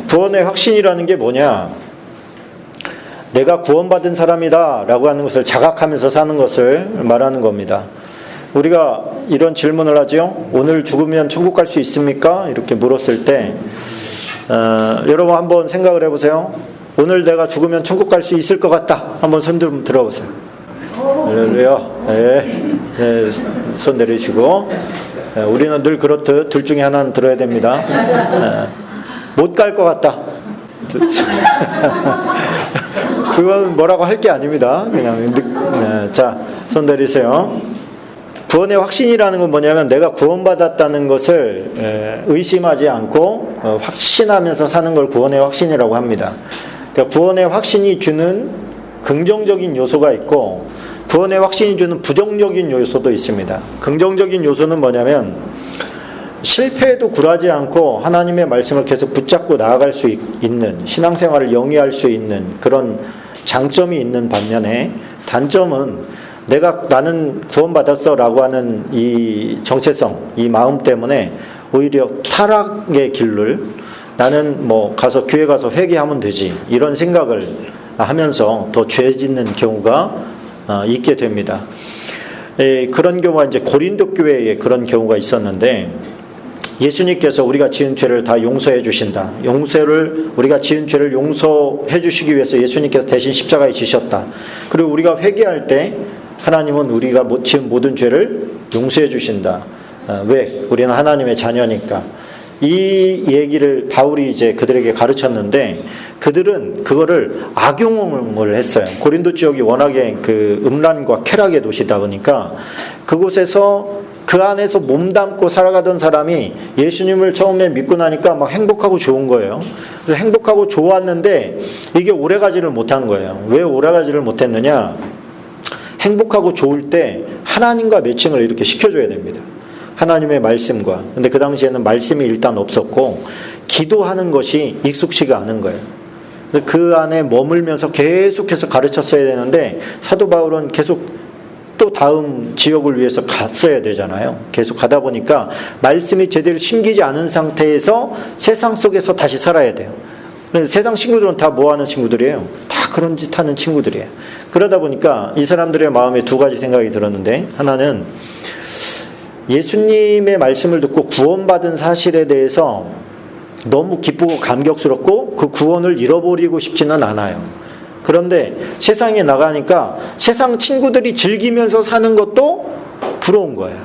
구원의 확신이라는 게 뭐냐? 내가 구원받은 사람이다 라고 하는 것을 자각하면서 사는 것을 말하는 겁니다. 우리가 이런 질문을 하죠. 오늘 죽으면 천국 갈 수 있습니까? 이렇게 물었을 때 여러분 한번 생각을 해보세요. 오늘 내가 죽으면 천국 갈 수 있을 것 같다. 한번 손 좀 들어보세요. 네, 손 내리시고. 우리는 늘 그렇듯 둘 중에 하나는 들어야 됩니다. 못 갈 것 같다. 그건 뭐라고 할 게 아닙니다. 그냥 자, 손 내리세요. 구원의 확신이라는 건 뭐냐면 내가 구원받았다는 것을 의심하지 않고 확신하면서 사는 걸 구원의 확신이라고 합니다. 그러니까 구원의 확신이 주는 긍정적인 요소가 있고 구원의 확신이 주는 부정적인 요소도 있습니다. 긍정적인 요소는 뭐냐면 실패에도 굴하지 않고 하나님의 말씀을 계속 붙잡고 나아갈 수 있는 신앙생활을 영위할 수 있는 그런 장점이 있는 반면에 단점은 나는 구원받았어 라고 하는 이 정체성, 이 마음 때문에 오히려 타락의 길을 나는 가서 교회 가서 회개하면 되지 이런 생각을 하면서 더 죄 짓는 경우가 있게 됩니다. 그런 경우가 이제 고린도 교회에 그런 경우가 있었는데 예수님께서 우리가 지은 죄를 다 용서해 주신다. 우리가 지은 죄를 용서해 주시기 위해서 예수님께서 대신 십자가에 지셨다. 그리고 우리가 회개할 때 하나님은 우리가 지은 모든 죄를 용서해 주신다. 왜? 우리는 하나님의 자녀니까. 이 얘기를 바울이 이제 그들에게 가르쳤는데 그들은 그거를 악용을 했어요. 고린도 지역이 워낙에 그 음란과 쾌락의 도시다 보니까 그곳에서 그 안에서 몸담고 살아가던 사람이 예수님을 처음에 믿고 나니까 막 행복하고 좋은 거예요. 그래서 행복하고 좋았는데 이게 오래가지를 못한 거예요. 왜 오래가지를 못했느냐? 행복하고 좋을 때 하나님과 매칭을 이렇게 시켜줘야 됩니다. 하나님의 말씀과. 근데 그 당시에는 말씀이 일단 없었고 기도하는 것이 익숙치가 않은 거예요. 그 안에 머물면서 계속해서 가르쳤어야 되는데 사도 바울은 계속 또 다음 지역을 위해서 갔어야 되잖아요. 계속 가다 보니까 말씀이 제대로 심기지 않은 상태에서 세상 속에서 다시 살아야 돼요. 세상 친구들은 다 뭐 하는 친구들이에요? 다 그런 짓 하는 친구들이에요. 그러다 보니까 이 사람들의 마음에 두 가지 생각이 들었는데 하나는 예수님의 말씀을 듣고 구원받은 사실에 대해서 너무 기쁘고 감격스럽고 그 구원을 잃어버리고 싶지는 않아요. 그런데 세상에 나가니까 세상 친구들이 즐기면서 사는 것도 부러운 거예요.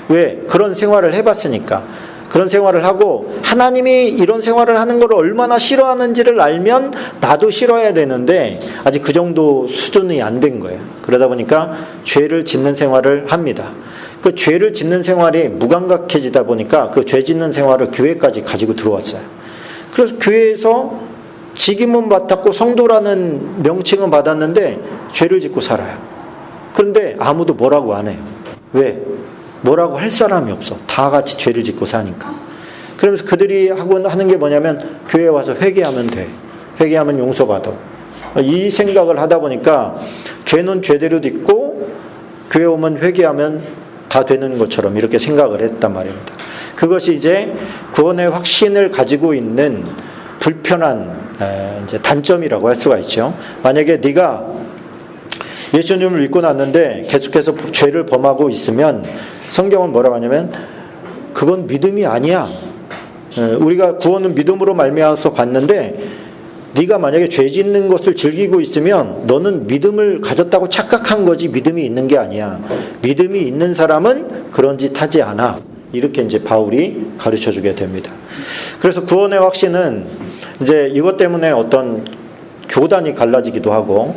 왜? 그런 생활을 해봤으니까. 그런 생활을 하고 하나님이 이런 생활을 하는 걸 얼마나 싫어하는지를 알면 나도 싫어해야 되는데 아직 그 정도 수준이 안 된 거예요. 그러다 보니까 죄를 짓는 생활을 합니다. 그 죄를 짓는 생활이 무감각해지다 보니까 그 죄 짓는 생활을 교회까지 가지고 들어왔어요. 그래서 교회에서 직임은 맡았고 성도라는 명칭은 받았는데 죄를 짓고 살아요. 그런데 아무도 뭐라고 안 해요. 왜? 뭐라고 할 사람이 없어. 다 같이 죄를 짓고 사니까. 그러면서 그들이 하는 게 뭐냐면 교회에 와서 회개하면 돼. 회개하면 용서받아. 이 생각을 하다 보니까 죄는 죄대로 짓고 교회 오면 회개하면 다 되는 것처럼 이렇게 생각을 했단 말입니다. 그것이 이제 구원의 확신을 가지고 있는 불편한 이제 단점이라고 할 수가 있죠. 만약에 네가 예수님을 믿고 났는데 계속해서 죄를 범하고 있으면 성경은 뭐라고 하냐면 그건 믿음이 아니야. 우리가 구원은 믿음으로 말미암아서 받는데 네가 만약에 죄 짓는 것을 즐기고 있으면 너는 믿음을 가졌다고 착각한 거지 믿음이 있는 게 아니야. 믿음이 있는 사람은 그런 짓 하지 않아. 이렇게 이제 바울이 가르쳐 주게 됩니다. 그래서 구원의 확신은 이제 이것 때문에 어떤 교단이 갈라지기도 하고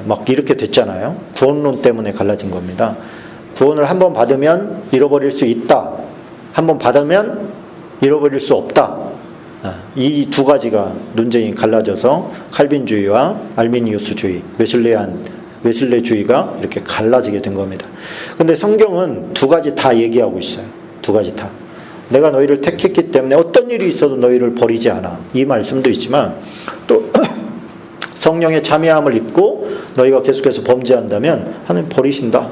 막 이렇게 됐잖아요. 구원론 때문에 갈라진 겁니다. 구원을 한번 받으면 잃어버릴 수 있다. 한번 받으면 잃어버릴 수 없다. 이 두 가지가 논쟁이 갈라져서 칼빈주의와 알미니우스주의, 웨슬레주의가 이렇게 갈라지게 된 겁니다. 근데 성경은 두 가지 다 얘기하고 있어요. 두 가지 다. 내가 너희를 택했기 때문에 어떤 일이 있어도 너희를 버리지 않아. 이 말씀도 있지만 또 성령의 참여함을 입고 너희가 계속해서 범죄한다면 하나님 버리신다.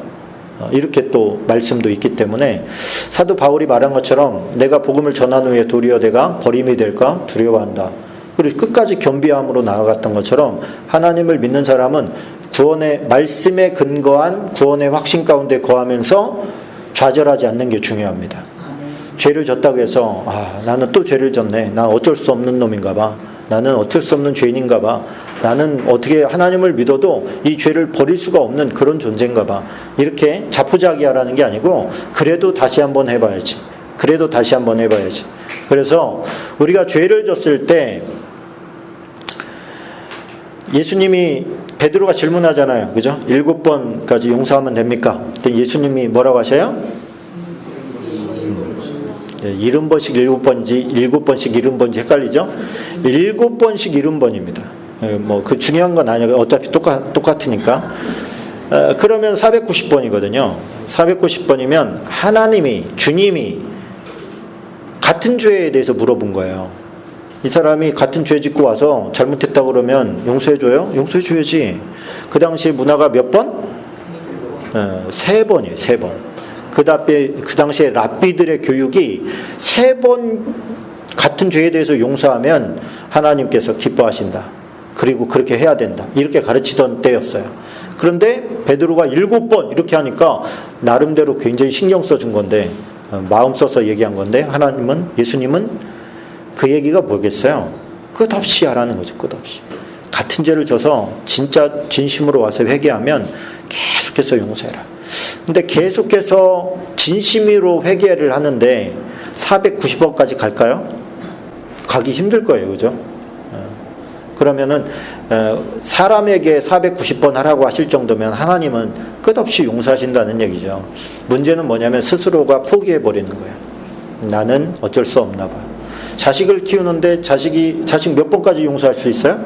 이렇게 또 말씀도 있기 때문에 사도 바울이 말한 것처럼 내가 복음을 전한 후에 도리어 내가 버림이 될까 두려워한다. 그리고 끝까지 겸비함으로 나아갔던 것처럼 하나님을 믿는 사람은 구원의 말씀에 근거한 구원의 확신 가운데 거하면서 좌절하지 않는 게 중요합니다. 죄를 졌다고 해서 나는 또 죄를 졌네. 난 어쩔 수 없는 놈인가 봐. 나는 어쩔 수 없는 죄인인가 봐. 나는 어떻게 하나님을 믿어도 이 죄를 버릴 수가 없는 그런 존재인가 봐. 이렇게 자포자기하라는 게 아니고 그래도 다시 한번 해봐야지. 그래도 다시 한번 해봐야지. 그래서 우리가 죄를 졌을 때 예수님이 베드로가 질문하잖아요. 그죠? 7번까지 용서하면 됩니까? 그때 예수님이 뭐라고 하셔요? 70번씩 7번인지 7번씩 70번인지 헷갈리죠? 7번씩 70번입니다. 뭐 그 중요한 건 아니에요. 어차피 똑같으니까. 그러면 490번이거든요. 490번이면 하나님이 주님이 같은 죄에 대해서 물어본 거예요. 이 사람이 같은 죄 짓고 와서 잘못했다고 그러면 용서해줘요? 용서해줘야지. 그 당시 문화가 몇 번? 3번이에요. 3번. 그 당시에 랍비들의 교육이 3번 같은 죄에 대해서 용서하면 하나님께서 기뻐하신다. 그리고 그렇게 해야 된다. 이렇게 가르치던 때였어요. 그런데 베드로가 7번 이렇게 하니까 나름대로 굉장히 신경 써준 건데, 마음 써서 얘기한 건데, 하나님은, 예수님은 그 얘기가 뭐겠어요? 끝없이 하라는 거죠. 끝없이. 같은 죄를 져서 진짜 진심으로 와서 회개하면 계속해서 용서해라. 근데 계속해서 진심으로 회개를 하는데 490번까지 갈까요? 가기 힘들 거예요. 그죠? 그러면은 사람에게 490번 하라고 하실 정도면 하나님은 끝없이 용서하신다는 얘기죠. 문제는 뭐냐면 스스로가 포기해버리는 거예요. 나는 어쩔 수 없나 봐. 자식을 키우는데 자식 몇 번까지 용서할 수 있어요?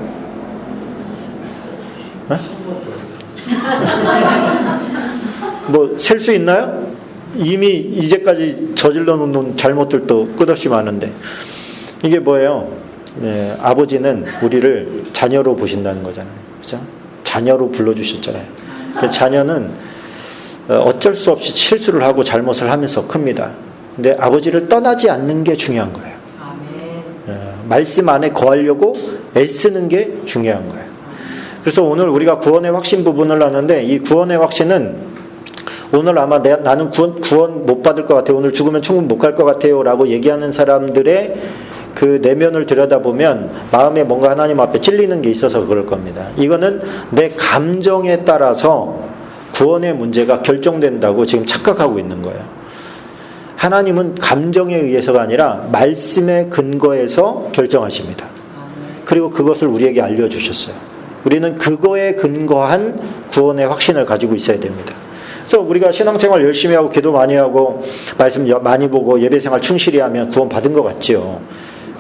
뭐 셀 수 있나요? 이미 이제까지 저질러 놓은 잘못들도 끝없이 많은데 이게 뭐예요? 아버지는 우리를 자녀로 보신다는 거잖아요. 그죠? 자녀로 불러주셨잖아요. 자녀는 어쩔 수 없이 실수를 하고 잘못을 하면서 큽니다. 근데 아버지를 떠나지 않는 게 중요한 거예요. 말씀 안에 거하려고 애쓰는 게 중요한 거예요. 그래서 오늘 우리가 구원의 확신 부분을 하는데 이 구원의 확신은 오늘 아마 나는 구원 못 받을 것 같아요. 오늘 죽으면 천국 못 갈 것 같아요. 라고 얘기하는 사람들의 그 내면을 들여다보면 마음에 뭔가 하나님 앞에 찔리는 게 있어서 그럴 겁니다. 이거는 내 감정에 따라서 구원의 문제가 결정된다고 지금 착각하고 있는 거예요. 하나님은 감정에 의해서가 아니라 말씀에 근거해서 결정하십니다. 그리고 그것을 우리에게 알려주셨어요. 우리는 그거에 근거한 구원의 확신을 가지고 있어야 됩니다. 그래서 우리가 신앙생활 열심히 하고 기도 많이 하고 말씀 많이 보고 예배생활 충실히 하면 구원 받은 것 같지요.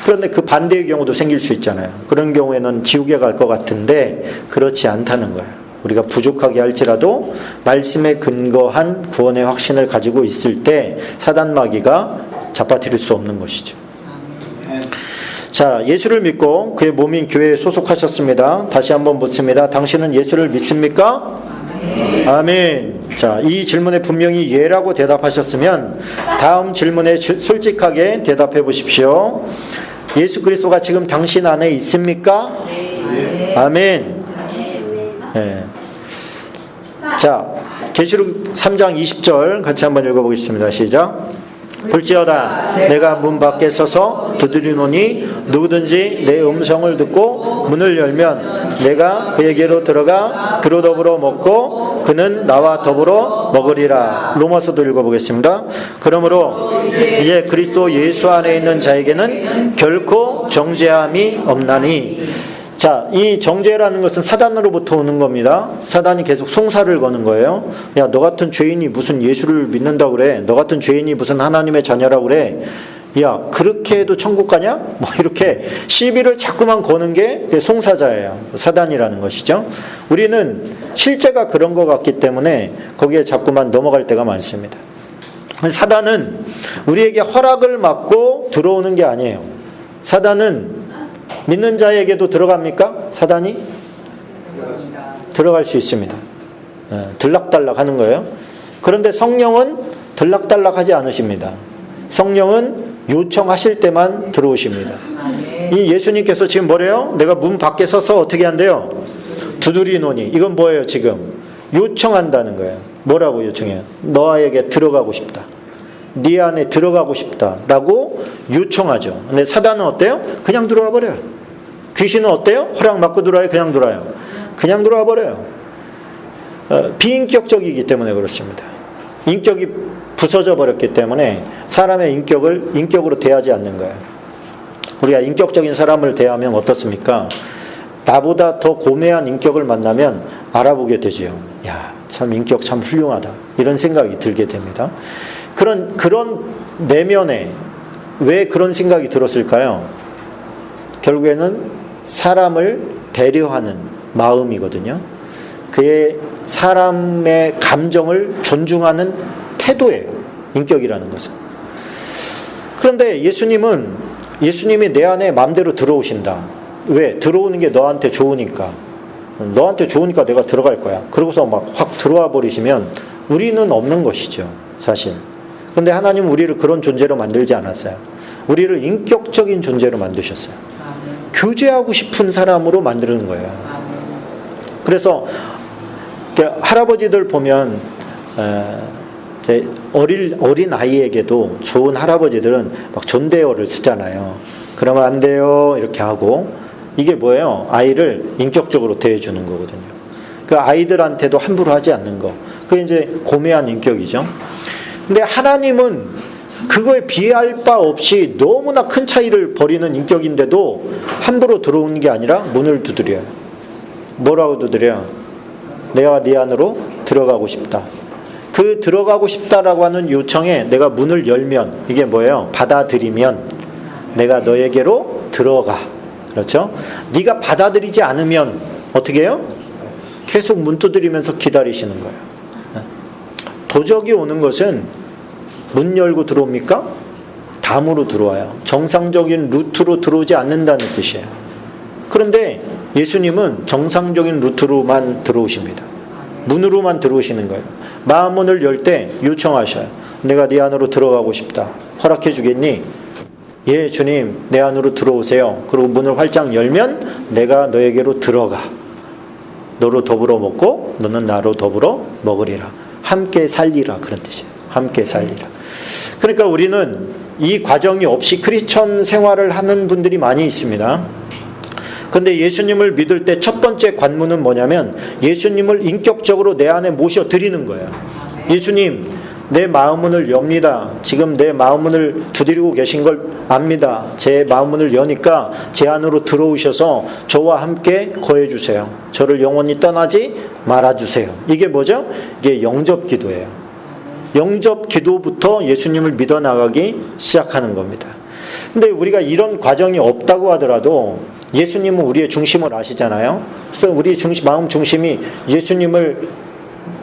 그런데 그 반대의 경우도 생길 수 있잖아요. 그런 경우에는 지옥에 갈 것 같은데 그렇지 않다는 거예요. 우리가 부족하게 할지라도 말씀에 근거한 구원의 확신을 가지고 있을 때 사단마귀가 잡아뜨릴 수 없는 것이죠. 자, 예수를 믿고 그의 몸인 교회에 소속하셨습니다. 다시 한번 묻습니다. 당신은 예수를 믿습니까? 아멘. 자, 이 질문에 분명히 예라고 대답하셨으면 다음 질문에 솔직하게 대답해 보십시오. 예수 그리스도가 지금 당신 안에 있습니까? 아멘. 네. 자, 계시록 3장 20절 같이 한번 읽어보겠습니다. 시작. 볼지어다 내가 문 밖에 서서 두드리노니 누구든지 내 음성을 듣고 문을 열면 내가 그에게로 들어가 그로 더불어 먹고 그는 나와 더불어 먹으리라. 로마서도 읽어보겠습니다. 그러므로 이제 그리스도 예수 안에 있는 자에게는 결코 정죄함이 없나니. 자, 이 정죄라는 것은 사단으로부터 오는 겁니다. 사단이 계속 송사를 거는 거예요. 야, 너 같은 죄인이 무슨 예수를 믿는다고 그래? 너 같은 죄인이 무슨 하나님의 자녀라고 그래? 야, 그렇게 해도 천국 가냐? 뭐 이렇게 시비를 자꾸만 거는 게 송사자예요. 사단이라는 것이죠. 우리는 실제가 그런 것 같기 때문에 거기에 자꾸만 넘어갈 때가 많습니다. 사단은 우리에게 허락을 받고 들어오는 게 아니에요. 사단은 믿는 자에게도 들어갑니까? 사단이? 들어갈 수 있습니다. 들락달락 하는 거예요. 그런데 성령은 들락달락하지 않으십니다. 성령은 요청하실 때만 들어오십니다. 이 예수님께서 지금 뭐래요? 내가 문 밖에 서서 어떻게 한대요? 두드리노니. 이건 뭐예요 지금? 요청한다는 거예요. 뭐라고 요청해요? 너에게 들어가고 싶다. 네 안에 들어가고 싶다라고 요청하죠. 근데 사단은 어때요? 그냥 들어와 버려요. 귀신은 어때요? 허락 받고 들어와요? 그냥 들어와요? 그냥 들어와 버려요. 비인격적이기 때문에 그렇습니다. 인격이 부서져 버렸기 때문에 사람의 인격을 인격으로 대하지 않는 거예요. 우리가 인격적인 사람을 대하면 어떻습니까? 나보다 더 고매한 인격을 만나면 알아보게 되지요. 야, 참 인격 참 훌륭하다. 이런 생각이 들게 됩니다. 그런 내면에 왜 그런 생각이 들었을까요? 결국에는 사람을 배려하는 마음이거든요. 그의 사람의 감정을 존중하는 태도예요. 인격이라는 것은. 그런데 예수님이 내 안에 마음대로 들어오신다. 왜? 들어오는 게 너한테 좋으니까. 너한테 좋으니까 내가 들어갈 거야. 그러고서 막 확 들어와 버리시면 우리는 없는 것이죠. 사실. 근데 하나님은 우리를 그런 존재로 만들지 않았어요. 우리를 인격적인 존재로 만드셨어요. 교제하고 싶은 사람으로 만드는 거예요. 그래서 할아버지들 보면 어린 아이에게도 좋은 할아버지들은 막 존대어를 쓰잖아요. 그러면 안 돼요 이렇게 하고, 이게 뭐예요? 아이를 인격적으로 대해주는 거거든요. 그 아이들한테도 함부로 하지 않는 거, 그게 이제 고매한 인격이죠. 근데 하나님은 그거에 비할 바 없이 너무나 큰 차이를 벌이는 인격인데도 함부로 들어오는 게 아니라 문을 두드려요. 뭐라고 두드려요? 내가 네 안으로 들어가고 싶다. 그 들어가고 싶다라고 하는 요청에 내가 문을 열면, 이게 뭐예요? 받아들이면 내가 너에게로 들어가. 그렇죠? 네가 받아들이지 않으면 어떻게 해요? 계속 문 두드리면서 기다리시는 거예요. 도적이 오는 것은 문 열고 들어옵니까? 담으로 들어와요. 정상적인 루트로 들어오지 않는다는 뜻이에요. 그런데 예수님은 정상적인 루트로만 들어오십니다. 문으로만 들어오시는 거예요. 마음문을 열 때 요청하셔요. 내가 네 안으로 들어가고 싶다. 허락해 주겠니? 예, 주님, 내 안으로 들어오세요. 그리고 문을 활짝 열면 내가 너에게로 들어가. 너로 더불어 먹고 너는 나로 더불어 먹으리라. 함께 살리라. 그런 뜻이에요. 함께 살리라. 그러니까 우리는 이 과정이 없이 크리스천 생활을 하는 분들이 많이 있습니다. 근데 예수님을 믿을 때 첫 번째 관문은 뭐냐면 예수님을 인격적으로 내 안에 모셔드리는 거예요. 예수님, 내 마음문을 엽니다. 지금 내 마음문을 두드리고 계신 걸 압니다. 제 마음문을 여니까 제 안으로 들어오셔서 저와 함께 거해주세요. 저를 영원히 떠나지 말아주세요. 이게 뭐죠? 이게 영접기도예요. 영접기도부터 예수님을 믿어 나가기 시작하는 겁니다. 근데 우리가 이런 과정이 없다고 하더라도 예수님은 우리의 중심을 아시잖아요. 그래서 우리 마음 중심이 예수님을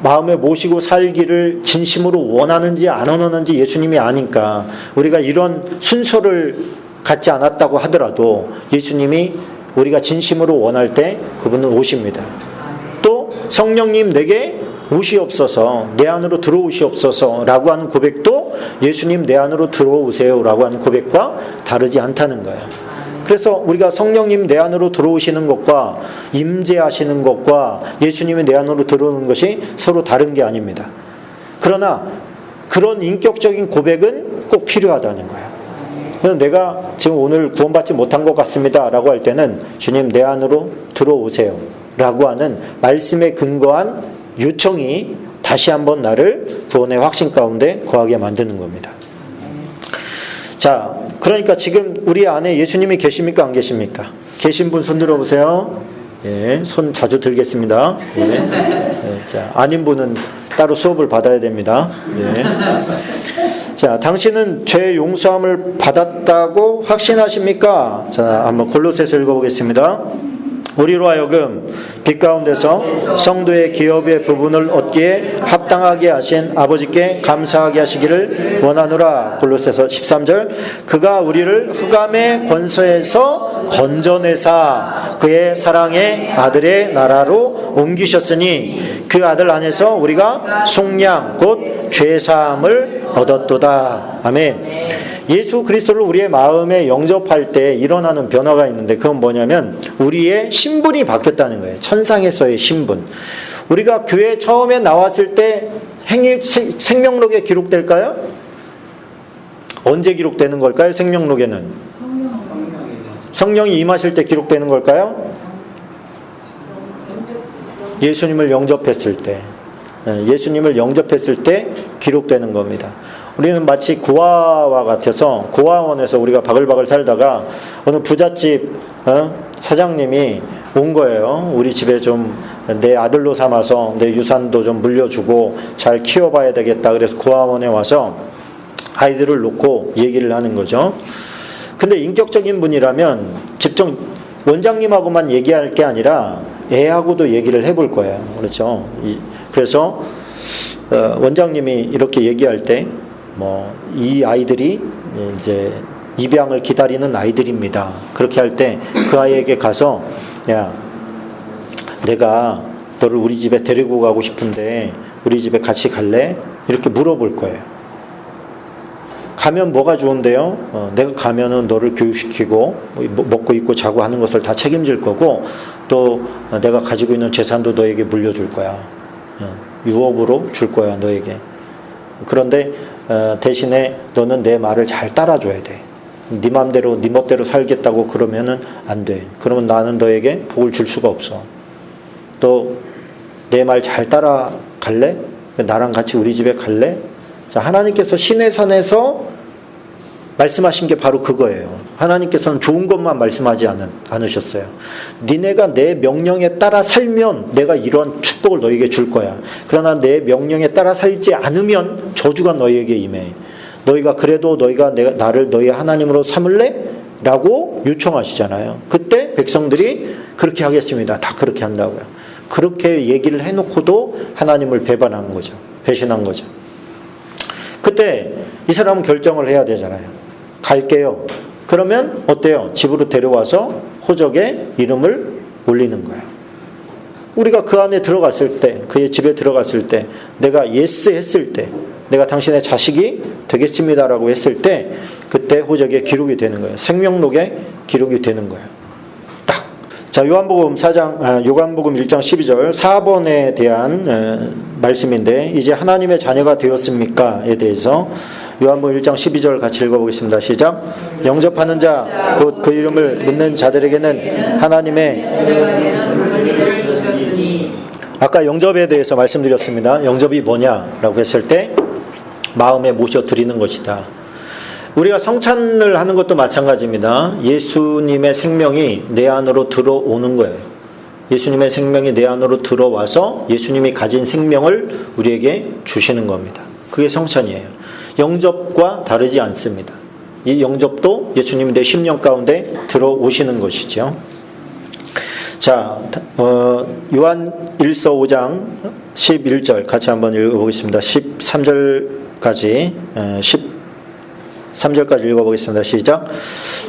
마음에 모시고 살기를 진심으로 원하는지 안 원하는지 예수님이 아니까, 우리가 이런 순서를 갖지 않았다고 하더라도 예수님이 우리가 진심으로 원할 때 그분은 오십니다. 또 성령님 내게 오시옵소서, 내 안으로 들어오시옵소서 라고 하는 고백도 예수님 내 안으로 들어오세요 라고 하는 고백과 다르지 않다는 거예요. 그래서 우리가 성령님 내 안으로 들어오시는 것과 임재하시는 것과 예수님이 내 안으로 들어오는 것이 서로 다른 게 아닙니다. 그러나 그런 인격적인 고백은 꼭 필요하다는 거예요. 그래서 내가 지금 오늘 구원받지 못한 것 같습니다 라고 할 때는 주님 내 안으로 들어오세요 라고 하는 말씀에 근거한 요청이 다시 한번 나를 구원의 확신 가운데 거하게 만드는 겁니다. 자, 그러니까 지금 우리 안에 예수님이 계십니까? 안 계십니까? 계신 분 손 들어보세요. 예, 손 자주 들겠습니다. 예. 예, 자, 아닌 분은 따로 수업을 받아야 됩니다. 예. 자, 당신은 죄 용서함을 받았다고 확신하십니까? 자, 한번 골로새서 읽어보겠습니다. 우리로 하여금 빛 가운데서 성도의 기업의 부분을 얻기에 합당하게 하신 아버지께 감사하게 하시기를 원하노라. 골로새서 13절. 그가 우리를 흑암의 권세에서 건져내사 그의 사랑의 아들의 나라로 옮기셨으니 그 아들 안에서 우리가 속량 곧 죄사함을 얻었도다. 아멘. 예수 그리스도를 우리의 마음에 영접할 때 일어나는 변화가 있는데 그건 뭐냐면 우리의 신분이 바뀌었다는 거예요. 천상에서의 신분. 우리가 교회 처음에 나왔을 때 생명록에 기록될까요? 언제 기록되는 걸까요? 생명록에는 성령이 임하실 때 기록되는 걸까요? 예수님을 영접했을 때, 예수님을 영접했을 때 기록되는 겁니다. 우리는 마치 고아와 같아서 고아원에서 우리가 바글바글 살다가 어느 부잣집 사장님이 온 거예요. 우리 집에 좀 내 아들로 삼아서 내 유산도 좀 물려주고 잘 키워봐야 되겠다. 그래서 고아원에 와서 아이들을 놓고 얘기를 하는 거죠. 근데 인격적인 분이라면 직접 원장님하고만 얘기할 게 아니라 애하고도 얘기를 해볼 거예요. 그렇죠? 그래서 원장님이 이렇게 얘기할 때 이 아이들이 이제 입양을 기다리는 아이들입니다. 그렇게 할 때 그 아이에게 가서 야, 내가 너를 우리 집에 데리고 가고 싶은데 우리 집에 같이 갈래? 이렇게 물어볼 거예요. 가면 뭐가 좋은데요? 내가 가면은 너를 교육시키고 먹고 입고 자고 하는 것을 다 책임질 거고 또 내가 가지고 있는 재산도 너에게 물려줄 거야. 유업으로 줄 거야 너에게. 그런데 대신에 너는 내 말을 잘 따라줘야 돼. 네 맘대로 네 멋대로 살겠다고 그러면은 안 돼. 그러면 나는 너에게 복을 줄 수가 없어. 또 내 말 잘 따라갈래? 나랑 같이 우리 집에 갈래? 자, 하나님께서 신의 산에서 말씀하신 게 바로 그거예요. 하나님께서는 좋은 것만 말씀하지 않으셨어요. 니네가 내 명령에 따라 살면 내가 이러한 축복을 너에게 줄 거야. 그러나 내 명령에 따라 살지 않으면 저주가 너에게 임해. 너희가 그래도 너희가 나를 너희 하나님으로 삼을래? 라고 요청하시잖아요. 그때 백성들이 그렇게 하겠습니다. 다 그렇게 한다고요. 그렇게 얘기를 해놓고도 하나님을 배반한 거죠. 배신한 거죠. 그때 이 사람은 결정을 해야 되잖아요. 갈게요. 그러면 어때요? 집으로 데려와서 호적에 이름을 올리는 거예요. 우리가 그 안에 들어갔을 때, 그의 집에 들어갔을 때, 내가 예스 했을 때, 내가 당신의 자식이 되겠습니다라고 했을 때, 그때 호적에 기록이 되는 거예요. 생명록에 기록이 되는 거예요. 딱. 자, 요한복음 1장 12절 4번에 대한 말씀인데, 이제 하나님의 자녀가 되었습니까?에 대해서 요한복음 1장 12절 같이 읽어보겠습니다. 시작. 영접하는 자, 곧 그 이름을 묻는 자들에게는 하나님의 아까 영접에 대해서 말씀드렸습니다. 영접이 뭐냐라고 했을 때 마음에 모셔드리는 것이다. 우리가 성찬을 하는 것도 마찬가지입니다. 예수님의 생명이 내 안으로 들어오는 거예요. 예수님의 생명이 내 안으로 들어와서 예수님이 가진 생명을 우리에게 주시는 겁니다. 그게 성찬이에요. 영접과 다르지 않습니다. 이 영접도 예수님이 내 심령 가운데 들어오시는 것이죠. 자, 요한 1서 5장 11절 같이 한번 읽어보겠습니다. 13절까지 13절까지 읽어보겠습니다. 시작.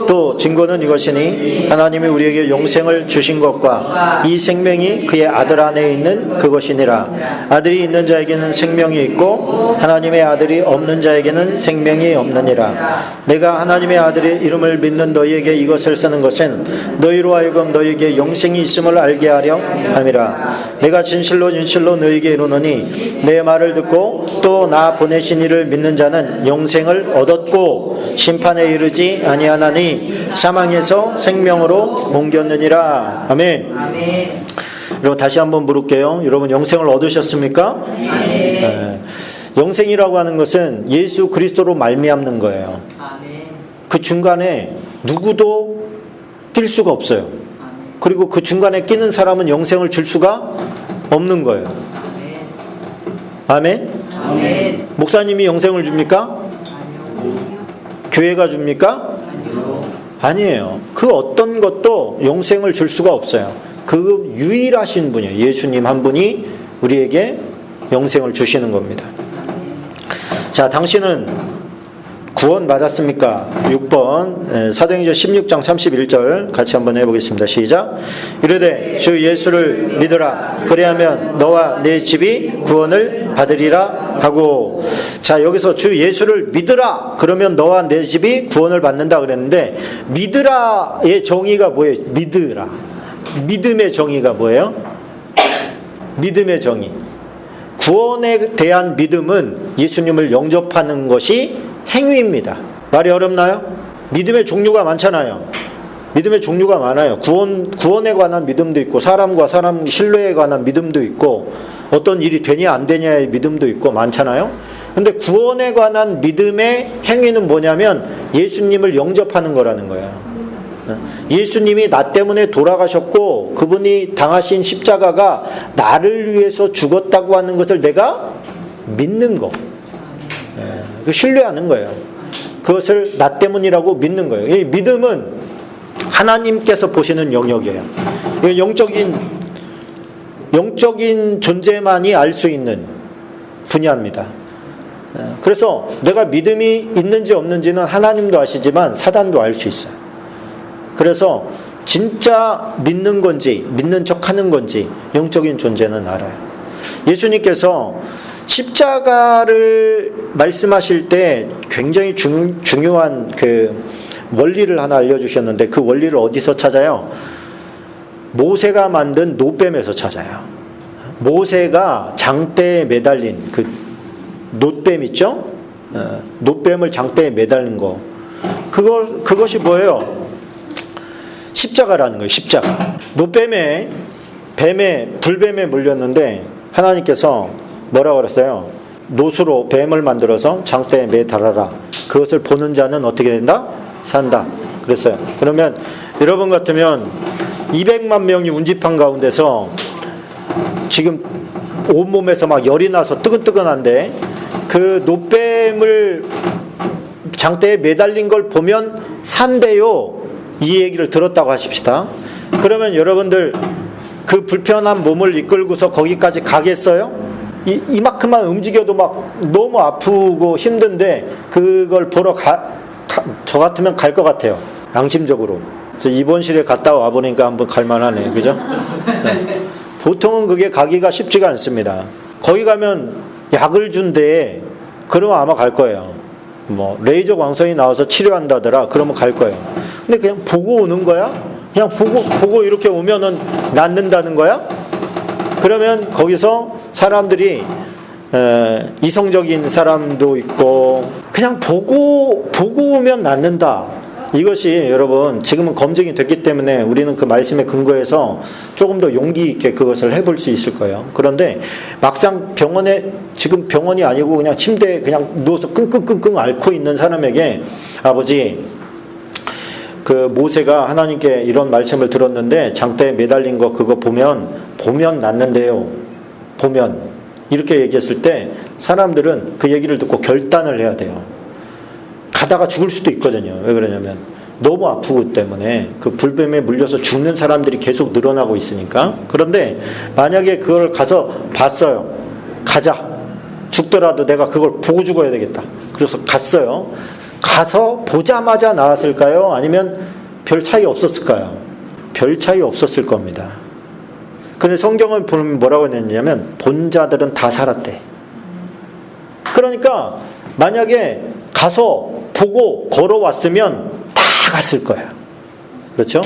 또 증거는 이것이니 하나님이 우리에게 용생을 주신 것과 이 생명이 그의 아들 안에 있는 그것이니라. 아들이 있는 자에게는 생명이 있고 하나님의 아들이 없는 자에게는 생명이 없느니라. 내가 하나님의 아들의 이름을 믿는 너희에게 이것을 쓰는 것은 너희로 하여금 너희에게 용생이 있음을 알게 하려 함이라. 내가 진실로 너희에게 이르노니 내 말을 듣고 또 나 보내신 이를 믿는 자는 용생을 얻었고 심판에 이르지 아니하나니 사망에서 생명으로 옮겼느니라. 아멘. 아멘. 여러분 다시 한번 물을게요. 여러분 영생을 얻으셨습니까? 네. 영생이라고 하는 것은 예수 그리스도로 말미암는 거예요. 아멘. 그 중간에 누구도 낄 수가 없어요. 아멘. 그리고 그 중간에 끼는 사람은 영생을 줄 수가 없는 거예요. 아멘. 아멘. 목사님이 영생을 줍니까? 교회가 줍니까? 아니에요. 그 어떤 것도 영생을 줄 수가 없어요. 그 유일하신 분이에요. 예수님 한 분이 우리에게 영생을 주시는 겁니다. 자, 당신은 구원 받았습니까? 6번 사도행전 16장 31절 같이 한번 해보겠습니다. 시작. 이르되 주 예수를 믿으라. 그리하면 너와 내 집이 구원을 받으리라 하고. 자, 여기서 주 예수를 믿으라. 그러면 너와 내 집이 구원을 받는다 그랬는데, 믿으라의 정의가 뭐예요? 믿으라. 믿음의 정의가 뭐예요? 믿음의 정의. 구원에 대한 믿음은 예수님을 영접하는 것이 행위입니다. 말이 어렵나요? 믿음의 종류가 많잖아요. 믿음의 종류가 많아요. 구원에 관한 믿음도 있고, 사람과 사람 신뢰에 관한 믿음도 있고, 어떤 일이 되냐 안 되냐의 믿음도 있고 많잖아요. 근데 구원에 관한 믿음의 행위는 뭐냐면 예수님을 영접하는 거라는 거예요. 예수님이 나 때문에 돌아가셨고 그분이 당하신 십자가가 나를 위해서 죽었다고 하는 것을 내가 믿는 거. 신뢰하는 거예요. 그것을 나 때문이라고 믿는 거예요. 이 믿음은 하나님께서 보시는 영역이에요. 영적인 존재만이 알 수 있는 분야입니다. 그래서 내가 믿음이 있는지 없는지는 하나님도 아시지만 사단도 알 수 있어요. 그래서 진짜 믿는 건지 믿는 척 하는 건지 영적인 존재는 알아요. 예수님께서 십자가를 말씀하실 때 굉장히 중요한 그 원리를 하나 알려주셨는데, 그 원리를 어디서 찾아요? 모세가 만든 놋뱀에서 찾아요. 모세가 장대에 매달린 그 놋뱀 있죠? 놋뱀을 장대에 매달린 거. 그것이 뭐예요? 십자가라는 거예요. 십자가. 놋뱀에 불뱀에 물렸는데 하나님께서 뭐라고 그랬어요? 놋으로 뱀을 만들어서 장대에 매달아라. 그것을 보는 자는 어떻게 된다? 산다. 그랬어요. 그러면 여러분 같으면 200만 명이 운집한 가운데서 지금 온몸에서 막 열이 나서 뜨끈뜨끈한데 그 놋뱀을 장대에 매달린 걸 보면 산대요. 이 얘기를 들었다고 하십시다. 그러면 여러분들 그 불편한 몸을 이끌고서 거기까지 가겠어요? 이만큼만 움직여도 막 너무 아프고 힘든데 그걸 보러 저 같으면 갈 것 같아요. 양심적으로. 그래서 입원실에 갔다 와보니까 한번 갈만하네. 그죠? 네. 보통은 그게 가기가 쉽지가 않습니다. 거기 가면 약을 준대. 그러면 아마 갈 거예요. 뭐 레이저 광선이 나와서 치료한다더라. 그러면 갈 거예요. 근데 그냥 보고 오는 거야? 그냥 보고 이렇게 오면은 낫는다는 거야? 그러면 거기서 사람들이 이성적인 사람도 있고 그냥 보고 오면 낫는다. 이것이 여러분 지금은 검증이 됐기 때문에 우리는 그 말씀에 근거해서 조금 더 용기 있게 그것을 해볼 수 있을 거예요. 그런데 막상 지금 병원이 아니고 그냥 침대에 그냥 누워서 끙끙끙끙 앓고 있는 사람에게, 아버지, 그 모세가 하나님께 이런 말씀을 들었는데 장대에 매달린 거 그거 보면 낫는데요. 보면 이렇게 얘기했을 때 사람들은 그 얘기를 듣고 결단을 해야 돼요. 가다가 죽을 수도 있거든요. 왜 그러냐면 너무 아프기 때문에 그 불뱀에 물려서 죽는 사람들이 계속 늘어나고 있으니까. 그런데 만약에 그걸 가서 봤어요. 가자. 죽더라도 내가 그걸 보고 죽어야 되겠다. 그래서 갔어요. 가서 보자마자 나았을까요? 아니면 별 차이 없었을까요? 별 차이 없었을 겁니다. 근데 성경을 보면 뭐라고 했냐면 본 자들은 다 살았대. 그러니까 만약에 가서 보고 걸어왔으면 다 갔을 거야. 그렇죠?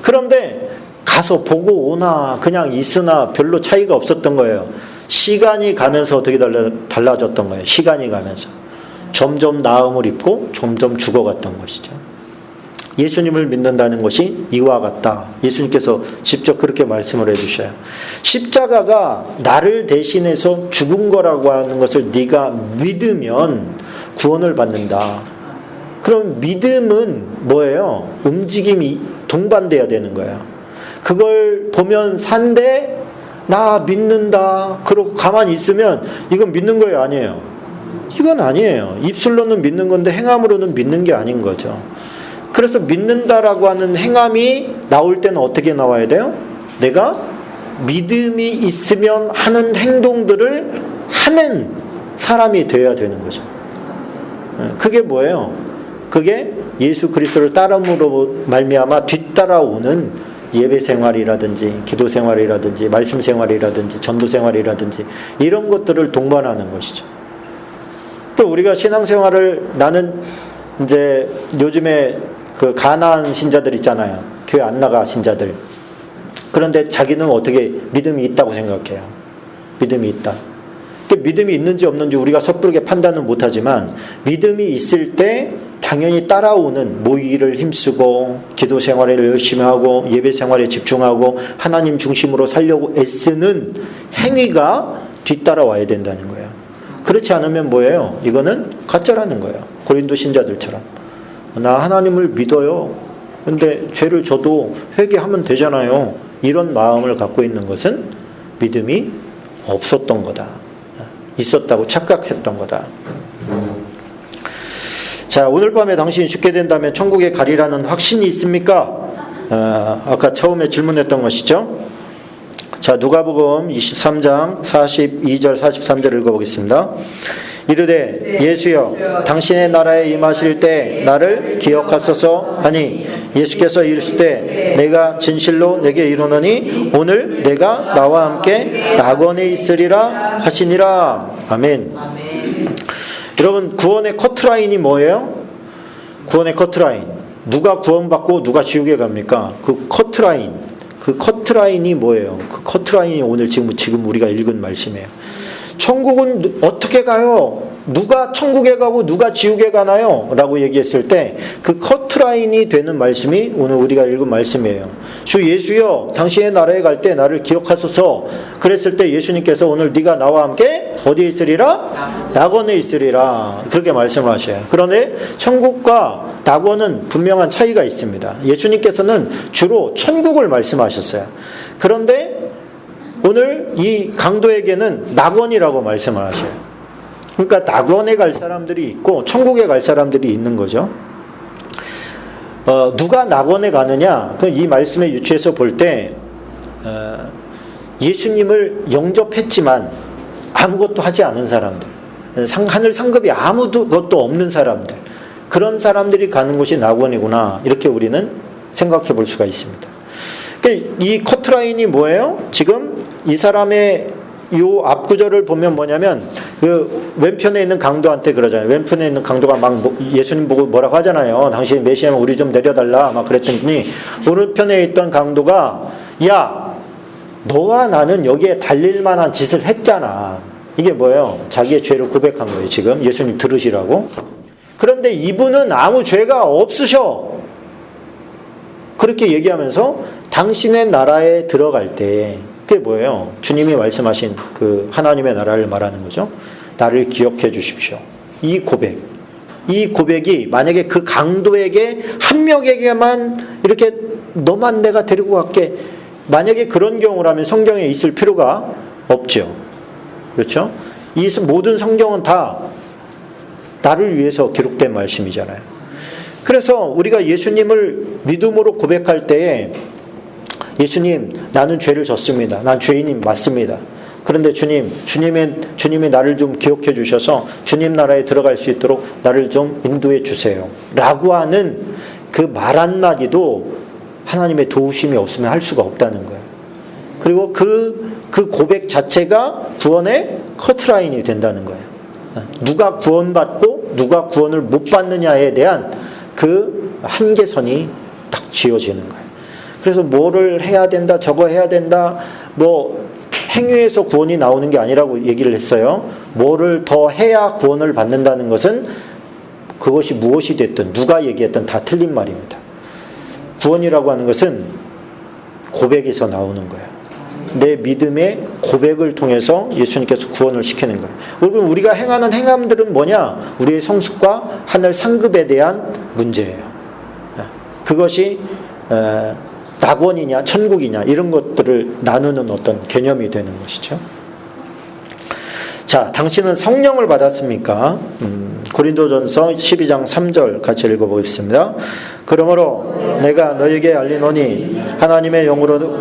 그런데 가서 보고 오나 그냥 있으나 별로 차이가 없었던 거예요. 시간이 가면서 어떻게 달라졌던 거예요. 시간이 가면서 점점 나음을 입고 점점 죽어갔던 것이죠. 예수님을 믿는다는 것이 이와 같다. 예수님께서 직접 그렇게 말씀을 해주셔요. 십자가가 나를 대신해서 죽은 거라고 하는 것을 네가 믿으면 구원을 받는다. 그럼 믿음은 뭐예요? 움직임이 동반돼야 되는 거예요. 그걸 보면 산대, 나 믿는다. 그러고 가만히 있으면 이건 믿는 거예요? 아니에요? 이건 아니에요. 입술로는 믿는 건데 행함으로는 믿는 게 아닌 거죠. 그래서 믿는다라고 하는 행함이 나올 때는 어떻게 나와야 돼요? 내가 믿음이 있으면 하는 행동들을 하는 사람이 되어야 되는 거죠. 그게 뭐예요? 그게 예수 그리스도를 따름으로 말미암아 뒤따라오는 예배 생활이라든지 기도 생활이라든지 말씀 생활이라든지 전도 생활이라든지 이런 것들을 동반하는 것이죠. 또 우리가 신앙생활을 나는 이제 요즘에 그 가나안 신자들 있잖아요. 교회 안 나가 신자들. 그런데 자기는 어떻게 믿음이 있다고 생각해요. 믿음이 있다. 근데 믿음이 있는지 없는지 우리가 섣부르게 판단은 못하지만 믿음이 있을 때 당연히 따라오는 모이기를 힘쓰고 기도 생활을 열심히 하고 예배 생활에 집중하고 하나님 중심으로 살려고 애쓰는 행위가 뒤따라와야 된다는 거예요. 그렇지 않으면 뭐예요? 이거는 가짜라는 거예요. 고린도 신자들처럼. 나 하나님을 믿어요. 근데 죄를 져도 회개하면 되잖아요. 이런 마음을 갖고 있는 것은 믿음이 없었던 거다. 있었다고 착각했던 거다. 자, 오늘 밤에 당신이 죽게 된다면 천국에 가리라는 확신이 있습니까? 아까 처음에 질문했던 것이죠. 자, 누가복음 23장 42절 43절 읽어보겠습니다. 이르되 예수여 당신의 나라에 임하실 때 나를 기억하소서 하니 예수께서 이르실 때 내가 진실로 내게 이르노니 오늘 내가 나와 함께 낙원에 있으리라 하시니라. 아멘. 여러분, 구원의 커트라인이 뭐예요? 구원의 커트라인. 누가 구원받고 누가 지옥에 갑니까? 그 커트라인이 뭐예요? 그 커트라인이 오늘 지금 우리가 읽은 말씀이에요. 천국은 어떻게 가요? 누가 천국에 가고 누가 지옥에 가나요? 라고 얘기했을 때 그 커트라인이 되는 말씀이 오늘 우리가 읽은 말씀이에요. 주 예수여 당신의 나라에 갈 때 나를 기억하소서. 그랬을 때 예수님께서 오늘 네가 나와 함께 어디에 있으리라? 낙원에 있으리라. 그렇게 말씀을 하셔요. 그런데 천국과 낙원은 분명한 차이가 있습니다. 예수님께서는 주로 천국을 말씀하셨어요. 그런데 오늘 이 강도에게는 낙원이라고 말씀을 하셔요. 그러니까 낙원에 갈 사람들이 있고 천국에 갈 사람들이 있는 거죠. 누가 낙원에 가느냐? 이 말씀의 유추에서 볼 때 예수님을 영접했지만 아무것도 하지 않은 사람들, 하늘 상급이 아무것도 없는 사람들, 그런 사람들이 가는 곳이 낙원이구나, 이렇게 우리는 생각해 볼 수가 있습니다. 이 커트라인이 뭐예요? 지금 이 사람의 요 앞구절을 보면 뭐냐면 그 왼편에 있는 강도한테 그러잖아요. 왼편에 있는 강도가 막 예수님 보고 뭐라고 하잖아요. 당신 메시아면 우리 좀 내려달라 막 그랬더니 오른편에 있던 강도가 야, 너와 나는 여기에 달릴 만한 짓을 했잖아. 이게 뭐예요? 자기의 죄를 고백한 거예요. 지금 예수님 들으시라고. 그런데 이분은 아무 죄가 없으셔. 그렇게 얘기하면서 당신의 나라에 들어갈 때 그게 뭐예요? 주님이 말씀하신 그 하나님의 나라를 말하는 거죠. 나를 기억해 주십시오. 이 고백이 만약에 그 강도에게 한 명에게만 이렇게 너만 내가 데리고 갈게, 만약에 그런 경우라면 성경에 있을 필요가 없죠. 그렇죠? 이 모든 성경은 다 나를 위해서 기록된 말씀이잖아요. 그래서 우리가 예수님을 믿음으로 고백할 때에 예수님, 나는 죄를 졌습니다. 난 죄인이 맞습니다. 그런데 주님이 나를 좀 기억해 주셔서 주님 나라에 들어갈 수 있도록 나를 좀 인도해 주세요. 라고 하는 그 말 한마디도 하나님의 도우심이 없으면 할 수가 없다는 거예요. 그리고 그 고백 자체가 구원의 커트라인이 된다는 거예요. 누가 구원받고 누가 구원을 못 받느냐에 대한 그 한계선이 딱 지어지는 거예요. 그래서 뭐를 해야 된다, 저거 해야 된다, 뭐 행위에서 구원이 나오는 게 아니라고 얘기를 했어요. 뭐를 더 해야 구원을 받는다는 것은 그것이 무엇이 됐든 누가 얘기했든 다 틀린 말입니다. 구원이라고 하는 것은 고백에서 나오는 거예요. 내 믿음의 고백을 통해서 예수님께서 구원을 시키는 거예요. 그리고 우리가 행하는 행함들은 뭐냐? 우리의 성숙과 하늘 상급에 대한 문제예요. 그것이 낙원이냐 천국이냐 이런 것들을 나누는 어떤 개념이 되는 것이죠. 자, 당신은 성령을 받았습니까? 고린도전서 12장 3절 같이 읽어보겠습니다. 그러므로 내가 너에게 알리노니 하나님의 영으로 또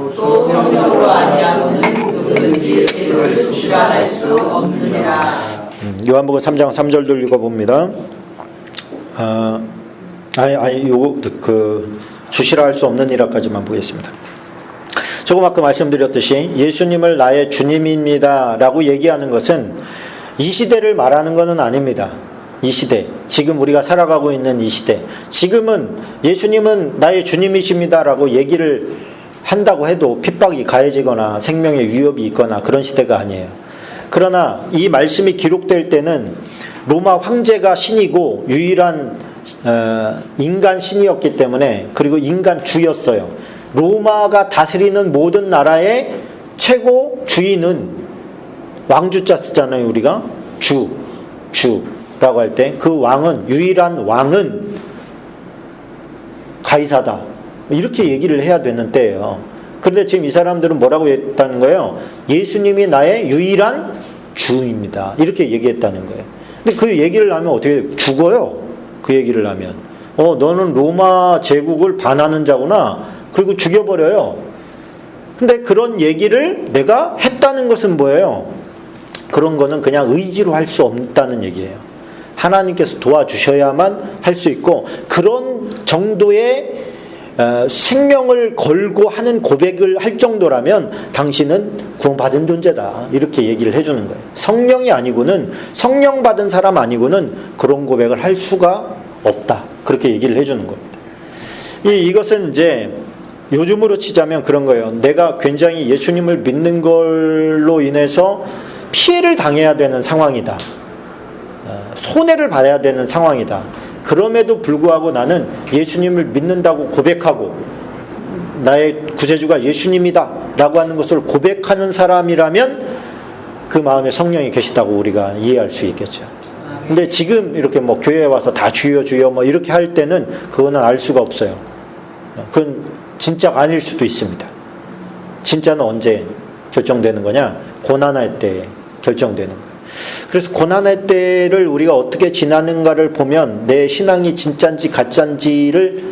성령으로 아니하고는 누구든지 예수를 주시라 수 없느니라. 요한복음 3장 3절도 읽어봅니다. 요거 주시라 할 수 없는 이라까지만 보겠습니다. 조금 아까 말씀드렸듯이 예수님을 나의 주님입니다 라고 얘기하는 것은 이 시대를 말하는 것은 아닙니다. 이 시대, 지금 우리가 살아가고 있는 이 시대, 지금은 예수님은 나의 주님이십니다 라고 얘기를 한다고 해도 핍박이 가해지거나 생명에 위협이 있거나 그런 시대가 아니에요. 그러나 이 말씀이 기록될 때는 로마 황제가 신이고 유일한 인간 신이었기 때문에, 그리고 인간 주였어요. 로마가 다스리는 모든 나라의 최고 주인은, 왕주자 쓰잖아요 우리가, 주라고 할 때 그 왕은, 유일한 왕은 가이사다 이렇게 얘기를 해야 되는 때예요. 그런데 지금 이 사람들은 뭐라고 했다는 거예요? 예수님이 나의 유일한 주입니다 이렇게 얘기했다는 거예요. 근데 그 얘기를 하면 어떻게 죽어요? 그 얘기를 하면 너는 로마 제국을 반하는 자구나, 그리고 죽여버려요. 근데 그런 얘기를 내가 했다는 것은 뭐예요? 그런 거는 그냥 의지로 할 수 없다는 얘기예요. 하나님께서 도와주셔야만 할 수 있고, 그런 정도의 생명을 걸고 하는 고백을 할 정도라면 당신은 구원받은 존재다 이렇게 얘기를 해주는 거예요. 성령이 아니고는, 성령 받은 사람 아니고는 그런 고백을 할 수가 없다 그렇게 얘기를 해주는 겁니다. 이것은 이제 요즘으로 치자면 그런 거예요. 내가 굉장히 예수님을 믿는 걸로 인해서 피해를 당해야 되는 상황이다, 손해를 받아야 되는 상황이다. 그럼에도 불구하고 나는 예수님을 믿는다고 고백하고 나의 구세주가 예수님이다 라고 하는 것을 고백하는 사람이라면 그 마음에 성령이 계시다고 우리가 이해할 수 있겠죠. 근데 지금 이렇게 뭐 교회에 와서 다 주여 주여 뭐 이렇게 할 때는 그거는 알 수가 없어요. 그건 진짜가 아닐 수도 있습니다. 진짜는 언제 결정되는 거냐? 고난할 때 결정되는 거예요. 그래서 고난의 때를 우리가 어떻게 지나는가를 보면 내 신앙이 진짜인지 가짜인지를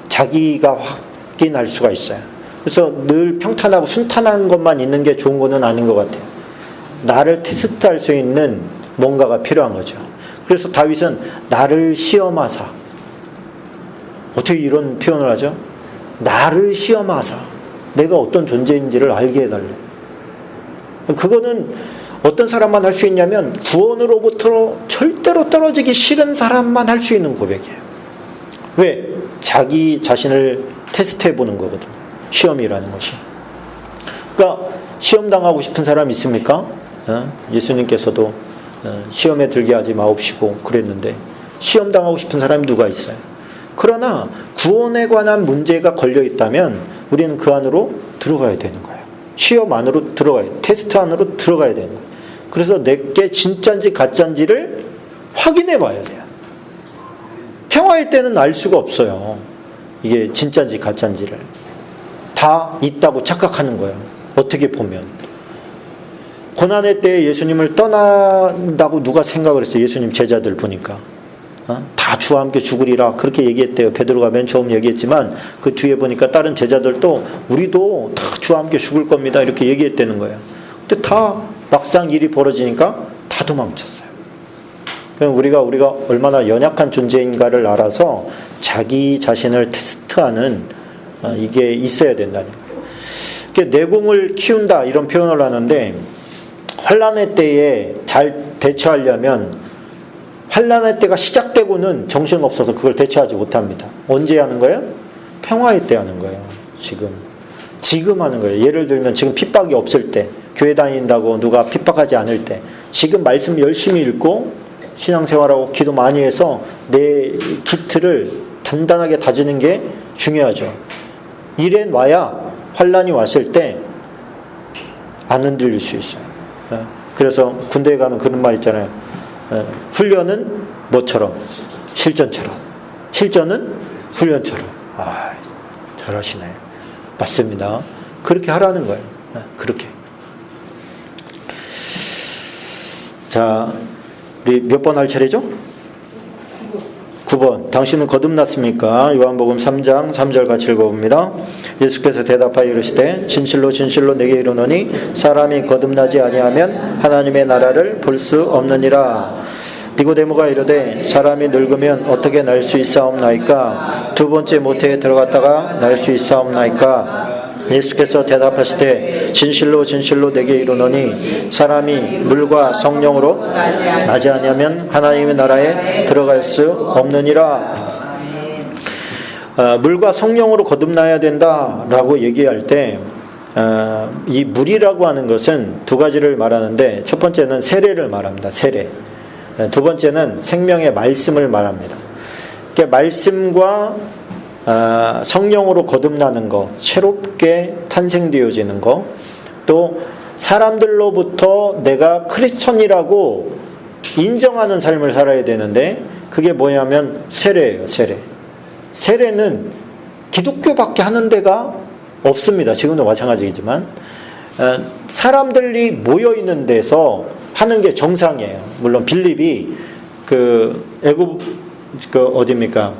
자기가 확인할 수가 있어요. 그래서 늘 평탄하고 순탄한 것만 있는 게 좋은 거는 아닌 것 같아요. 나를 테스트할 수 있는 뭔가가 필요한 거죠. 그래서 다윗은 나를 시험하사, 어떻게 이런 표현을 하죠? 나를 시험하사, 내가 어떤 존재인지를 알게 해달래. 그거는 어떤 사람만 할 수 있냐면 구원으로부터 절대로 떨어지기 싫은 사람만 할 수 있는 고백이에요. 왜? 자기 자신을 테스트해 보는 거거든요. 시험이라는 것이. 그러니까 시험 당하고 싶은 사람 있습니까? 예수님께서도 시험에 들게 하지 마옵시고 그랬는데 시험 당하고 싶은 사람이 누가 있어요? 그러나 구원에 관한 문제가 걸려 있다면 우리는 그 안으로 들어가야 되는 거예요. 시험 안으로 들어가야, 테스트 안으로 들어가야 되는 거예요. 그래서 내게 진짜인지 가짜인지를 확인해 봐야 돼요. 평화의 때는 알 수가 없어요. 이게 진짜인지 가짜인지를. 다 있다고 착각하는 거예요. 어떻게 보면. 고난의 때에 예수님을 떠난다고 누가 생각을 했어요? 예수님 제자들 보니까. 다 주와 함께 죽으리라 그렇게 얘기했대요. 베드로가 맨 처음 얘기했지만 그 뒤에 보니까 다른 제자들도 우리도 다 주와 함께 죽을 겁니다 이렇게 얘기했다는 거예요. 근데 다 막상 일이 벌어지니까 다 도망쳤어요. 그럼 우리가 얼마나 연약한 존재인가를 알아서 자기 자신을 테스트하는 이게 있어야 된다는 거예요. 내공을 키운다 이런 표현을 하는데, 환난의 때에 잘 대처하려면 환난의 때가 시작되고는 정신없어서 그걸 대처하지 못합니다. 언제 하는 거예요? 평화의 때 하는 거예요. 지금 하는 거예요. 예를 들면 지금 핍박이 없을 때, 교회 다닌다고 누가 핍박하지 않을 때, 지금 말씀 열심히 읽고 신앙생활하고 기도 많이 해서 내 기틀을 단단하게 다지는 게 중요하죠. 이래 놔야 환난이 왔을 때 안 흔들릴 수 있어요. 그래서 군대에 가면 그런 말 있잖아요. 훈련은 뭐처럼? 실전처럼. 실전은 훈련처럼. 잘하시네. 맞습니다. 그렇게 하라는 거예요. 그렇게. 자, 우리 몇 번 할 차례죠? 9번. 당신은 거듭났습니까? 요한복음 3장 3절 같이 읽어봅니다. 예수께서 대답하여 이르시되 진실로 진실로 내게 이르노니 사람이 거듭나지 아니하면 하나님의 나라를 볼 수 없느니라. 니고데모가 이르되 사람이 늙으면 어떻게 날 수 있사옵나이까? 두 번째 모태에 들어갔다가 날 수 있사옵나이까? 예수께서 대답하시되 진실로 진실로 내게 이르노니 사람이 물과 성령으로 나지 아니하면 하나님의 나라에 들어갈 수 없느니라. 물과 성령으로 거듭나야 된다라고 얘기할 때 이 물이라고 하는 것은 두 가지를 말하는데 첫 번째는 세례를 말합니다. 세례. 두 번째는 생명의 말씀을 말합니다. 그러니까 말씀과 성령으로 거듭나는 거, 새롭게 탄생되어지는 거, 또 사람들로부터 내가 크리스천이라고 인정하는 삶을 살아야 되는데 그게 뭐냐면 세례예요. 세례. 세례는 기독교밖에 하는 데가 없습니다. 지금도 마찬가지이지만 사람들이 모여 있는 데서 하는 게 정상이에요. 물론 빌립이 그 애굽 어디입니까?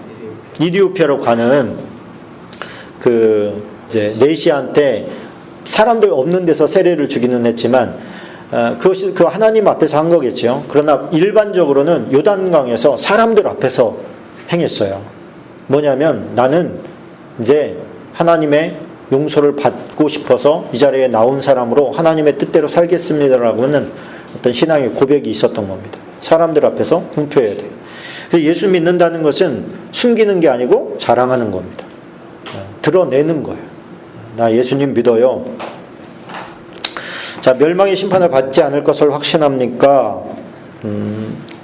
이디오피아로 가는 그 이제 네시한테 사람들 없는 데서 세례를 주기는 했지만 그것이 그 하나님 앞에서 한 거겠죠. 그러나 일반적으로는 요단강에서 사람들 앞에서 행했어요. 뭐냐면 나는 이제 하나님의 용서를 받고 싶어서 이 자리에 나온 사람으로 하나님의 뜻대로 살겠습니다라고 하는 어떤 신앙의 고백이 있었던 겁니다. 사람들 앞에서 공표해야 돼요. 예수 믿는다는 것은 숨기는 게 아니고 자랑하는 겁니다. 드러내는 거예요. 나 예수님 믿어요. 자, 멸망의 심판을 받지 않을 것을 확신합니까?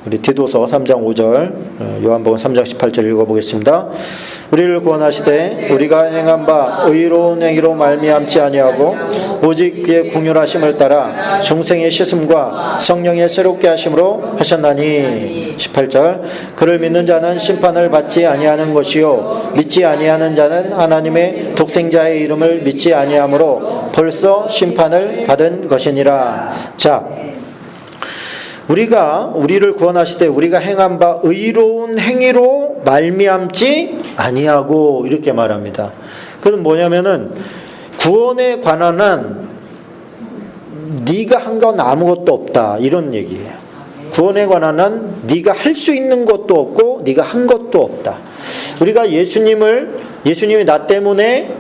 우리 디도서 3장 5절, 요한복음 3장 18절 읽어보겠습니다. 우리를 구원하시되 우리가 행한 바 의로운 행위로 말미암지 아니하고 오직 그의 긍휼하심을 따라 중생의 씻음과 성령의 새롭게 하심으로 하셨나니. 18절 그를 믿는 자는 심판을 받지 아니하는 것이요 믿지 아니하는 자는 하나님의 독생자의 이름을 믿지 아니하므로 벌써 심판을 받은 것이니라. 자, 우리를 구원하실 때 우리가 행한 바 의로운 행위로 말미암지 아니하고 이렇게 말합니다. 그건 뭐냐면은 구원에 관한 한 네가 한 건 아무것도 없다 이런 얘기예요. 구원에 관한 한 네가 할 수 있는 것도 없고 네가 한 것도 없다. 우리가 예수님이 나 때문에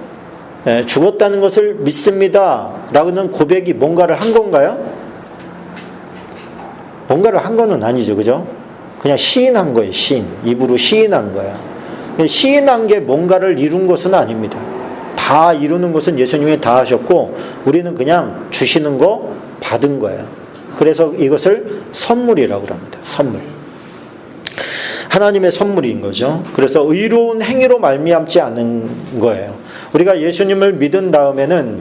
죽었다는 것을 믿습니다 라고는 고백이 뭔가를 한 건가요? 뭔가를 한 거는 아니죠. 그죠? 그냥 시인한 거예요. 시인. 입으로 시인한 거야. 시인한 게 뭔가를 이룬 것은 아닙니다. 다 이루는 것은 예수님이 다 하셨고 우리는 그냥 주시는 거 받은 거예요. 그래서 이것을 선물이라고 합니다. 선물. 하나님의 선물인 거죠. 그래서 의로운 행위로 말미암지 않은 거예요. 우리가 예수님을 믿은 다음에는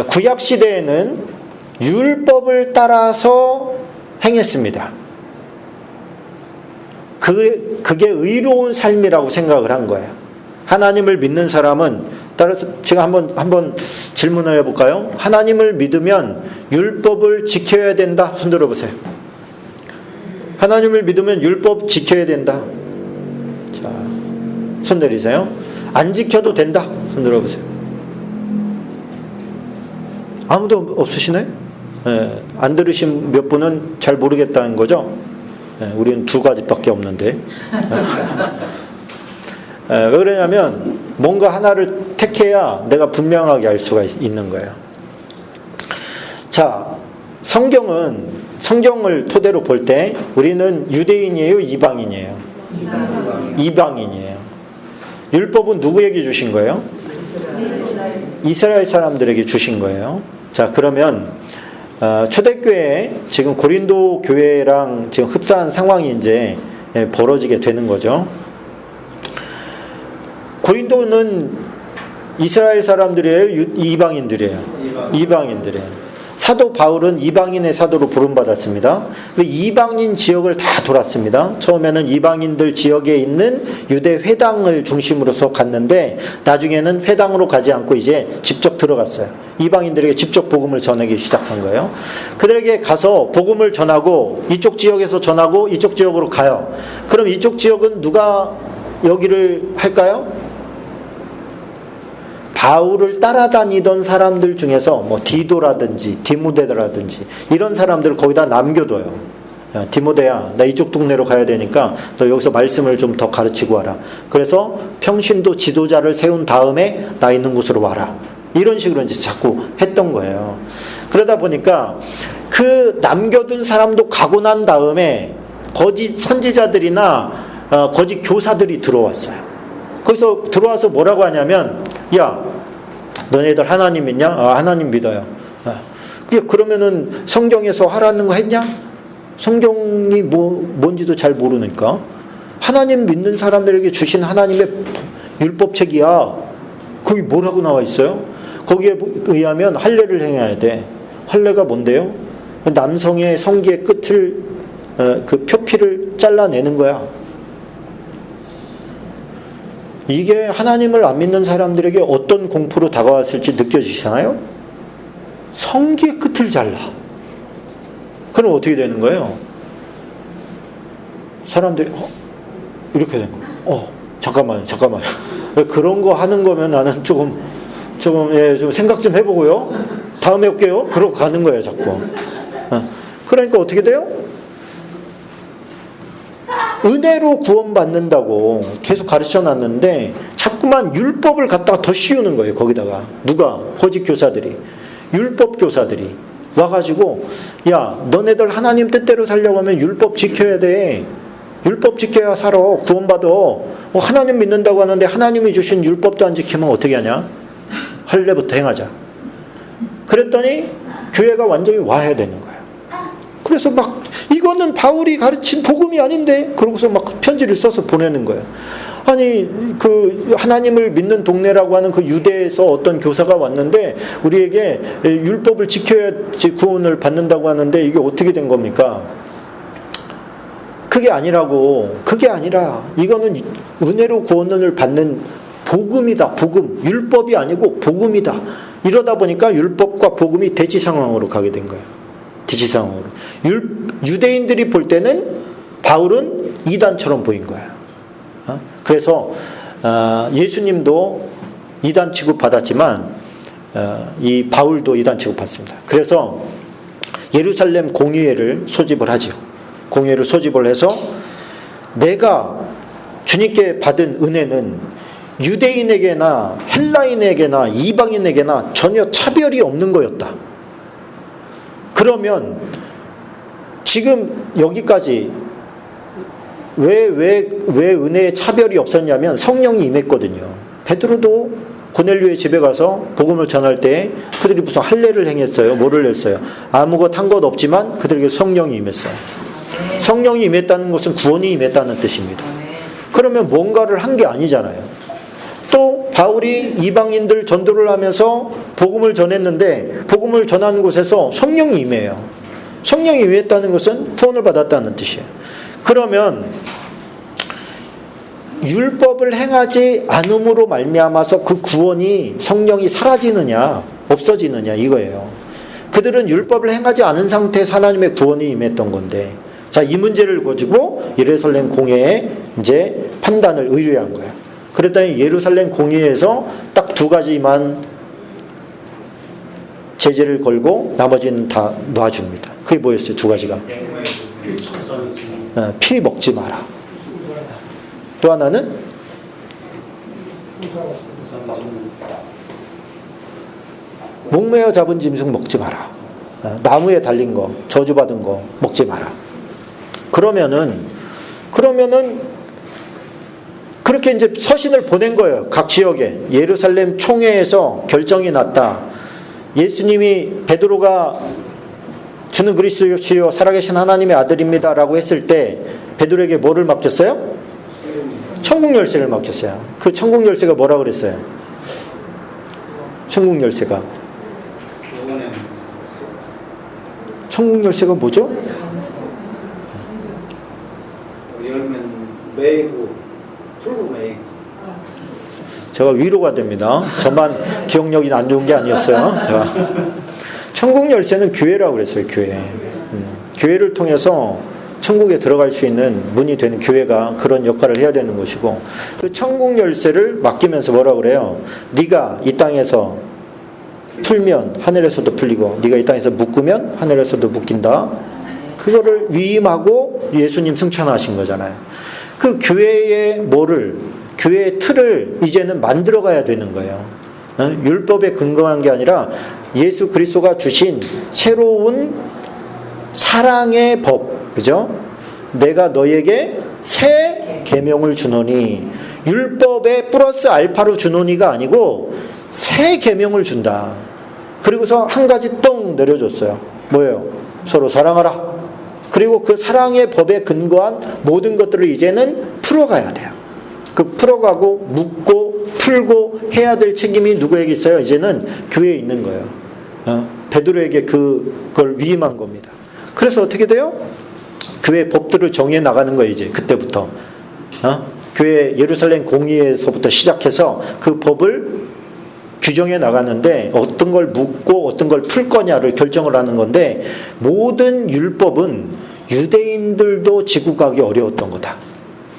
구약 시대에는 율법을 따라서 행했습니다. 그게 의로운 삶이라고 생각을 한 거예요. 하나님을 믿는 사람은 따라서 제가 한번 질문을 해볼까요? 하나님을 믿으면 율법을 지켜야 된다. 손 들어보세요. 하나님을 믿으면 율법 지켜야 된다. 자, 손 내리세요. 안 지켜도 된다. 손 들어보세요. 아무도 없으시네? 예, 안 들으신 몇 분은 잘 모르겠다는 거죠? 예, 우리는 두 가지밖에 없는데. 왜 그러냐면 뭔가 하나를 택해야 내가 분명하게 알 수가 있는 거예요. 자, 성경을 토대로 볼 때 우리는 유대인이에요? 이방인이에요? 이방인이에요. 율법은 누구에게 주신 거예요? 이스라엘 사람들에게 주신 거예요. 자, 그러면 초대교회 지금 고린도 교회랑 지금 흡사한 상황이 이제 벌어지게 되는 거죠. 고린도는 이스라엘 사람들이에요? 이방인들이에요? 이방인들이에요. 사도 바울은 이방인의 사도로 부름받았습니다. 그리고 이방인 지역을 다 돌았습니다. 처음에는 이방인들 지역에 있는 유대 회당을 중심으로서 갔는데 나중에는 회당으로 가지 않고 이제 직접 들어갔어요. 이방인들에게 직접 복음을 전하기 시작한 거예요. 그들에게 가서 복음을 전하고 이쪽 지역에서 전하고 이쪽 지역으로 가요. 그럼 이쪽 지역은 누가 여기를 할까요? 바울을 따라다니던 사람들 중에서 뭐 디도라든지 디모데라든지 이런 사람들을 거기다 남겨둬요. 야, 디모데야, 나 이쪽 동네로 가야 되니까 너 여기서 말씀을 좀 더 가르치고 와라. 그래서 평신도 지도자를 세운 다음에 나 있는 곳으로 와라. 이런 식으로 이제 자꾸 했던 거예요. 그러다 보니까 그 남겨둔 사람도 가고 난 다음에 거짓 선지자들이나 거짓 교사들이 들어왔어요. 거기서 들어와서 뭐라고 하냐면, 야, 너네들 하나님 믿냐? 하나님 믿어요. 그러면은 성경에서 하라는 거 했냐? 성경이 뭔지도 잘 모르니까. 하나님 믿는 사람들에게 주신 하나님의 율법책이야. 거기 뭐라고 나와 있어요? 거기에 의하면 할례를 행해야 돼. 할례가 뭔데요? 남성의 성기의 끝을 그 표피를 잘라내는 거야. 이게 하나님을 안 믿는 사람들에게 어떤 공포로 다가왔을지 느껴지시나요? 성기의 끝을 잘라. 그럼 어떻게 되는 거예요? 사람들이 이렇게 된 거. 잠깐만요. 그런 거 하는 거면 나는 조금 생각 좀 해보고요. 다음에 올게요. 그러고 가는 거예요, 자꾸. 그러니까 어떻게 돼요? 은혜로 구원받는다고 계속 가르쳐 놨는데 자꾸만 율법을 갖다가 더 씌우는 거예요. 거기다가 누가? 거짓 교사들이, 율법 교사들이 와가지고, 야, 너네들 하나님 뜻대로 살려고 하면 율법 지켜야 돼. 율법 지켜야 살아. 구원받아. 하나님 믿는다고 하는데 하나님이 주신 율법도 안 지키면 어떻게 하냐? 할례부터 행하자. 그랬더니 교회가 완전히 와야 되는 거예요. 그래서 막 이거는 바울이 가르친 복음이 아닌데, 그러고서 막 편지를 써서 보내는 거예요. 아니, 그 하나님을 믿는 동네라고 하는 그 유대에서 어떤 교사가 왔는데 우리에게 율법을 지켜야지 구원을 받는다고 하는데 이게 어떻게 된 겁니까? 그게 아니라고. 그게 아니라 이거는 은혜로 구원을 받는 복음이다. 복음. 율법이 아니고 복음이다. 이러다 보니까 율법과 복음이 대치 상황으로 가게 된 거예요. 대치 상황으로. 유대인들이 볼 때는 바울은 이단처럼 보인 거예요. 그래서 예수님도 이단 취급받았지만 이 바울도 이단 취급받습니다. 그래서 예루살렘 공의회를 소집을 하죠. 공의회를 소집을 해서 내가 주님께 받은 은혜는 유대인에게나 헬라인에게나 이방인에게나 전혀 차별이 없는 거였다. 그러면 지금 여기까지 왜 은혜에 차별이 없었냐면 성령이 임했거든요. 베드로도 고넬료의 집에 가서 복음을 전할 때 그들이 무슨 할례를 행했어요? 뭐를 했어요? 아무것 한 것 없지만 그들에게 성령이 임했어요. 성령이 임했다는 것은 구원이 임했다는 뜻입니다. 그러면 뭔가를 한 게 아니잖아요. 또 바울이 이방인들 전도를 하면서 복음을 전했는데 복음을 전하는 곳에서 성령이 임해요. 성령이 임했다는 것은 구원을 받았다는 뜻이에요. 그러면 율법을 행하지 않음으로 말미암아서 그 구원이, 성령이 사라지느냐 없어지느냐 이거예요. 그들은 율법을 행하지 않은 상태에서 하나님의 구원이 임했던 건데, 자, 이 문제를 가지고 예루살렘 공회에 이제 판단을 의뢰한 거예요. 그랬더니 예루살렘 공회에서 딱 두 가지만 제재를 걸고 나머지는 다 놔줍니다. 그게 뭐였어요? 두 가지가. 피 먹지 마라. 또 하나는 목매어 잡은 짐승 먹지 마라. 나무에 달린 거, 저주받은 거 먹지 마라. 그러면은 그렇게 이제 서신을 보낸 거예요. 각 지역에. 예루살렘 총회에서 결정이 났다. 예수님이 베드로가 주는 그리스도시요 살아계신 하나님의 아들입니다라고 했을 때 베드로에게 뭐를 맡겼어요? 천국 열쇠를 맡겼어요. 그 천국 열쇠가 뭐라 그랬어요? 천국 열쇠가 천국 열쇠가 뭐죠? 열면 매이고 풀고 매이고. 제가 위로가 됩니다. 저만 기억력이 안 좋은 게 아니었어요. 자, 천국 열쇠는 교회라고 그랬어요. 교회. 교회를 통해서 천국에 들어갈 수 있는 문이 되는 교회가 그런 역할을 해야 되는 것이고, 그 천국 열쇠를 맡기면서 뭐라고 그래요? 네가 이 땅에서 풀면 하늘에서도 풀리고, 네가 이 땅에서 묶으면 하늘에서도 묶인다. 그거를 위임하고 예수님 승천하신 거잖아요. 그 교회의 교회의 틀을 이제는 만들어 가야 되는 거예요. 율법에 근거한 게 아니라 예수 그리스도가 주신 새로운 사랑의 법, 그죠? 내가 너에게 새 계명을 주노니, 율법에 플러스 알파로 주노니가 아니고 새 계명을 준다. 그리고서 한 가지 똥 내려줬어요. 뭐예요? 서로 사랑하라. 그리고 그 사랑의 법에 근거한 모든 것들을 이제는 풀어가야 돼요. 그 풀어가고 묶고 풀고 해야 될 책임이 누구에게 있어요? 이제는 교회에 있는 거예요. 베드로에게 그걸 위임한 겁니다. 그래서 어떻게 돼요? 교회 법들을 정해 나가는 거예요. 이제 그때부터 교회 예루살렘 공의에서부터 시작해서 그 법을 규정해 나가는데, 어떤 걸 묻고 어떤 걸 풀 거냐를 결정을 하는 건데, 모든 율법은 유대인들도 지고 가기 어려웠던 거다.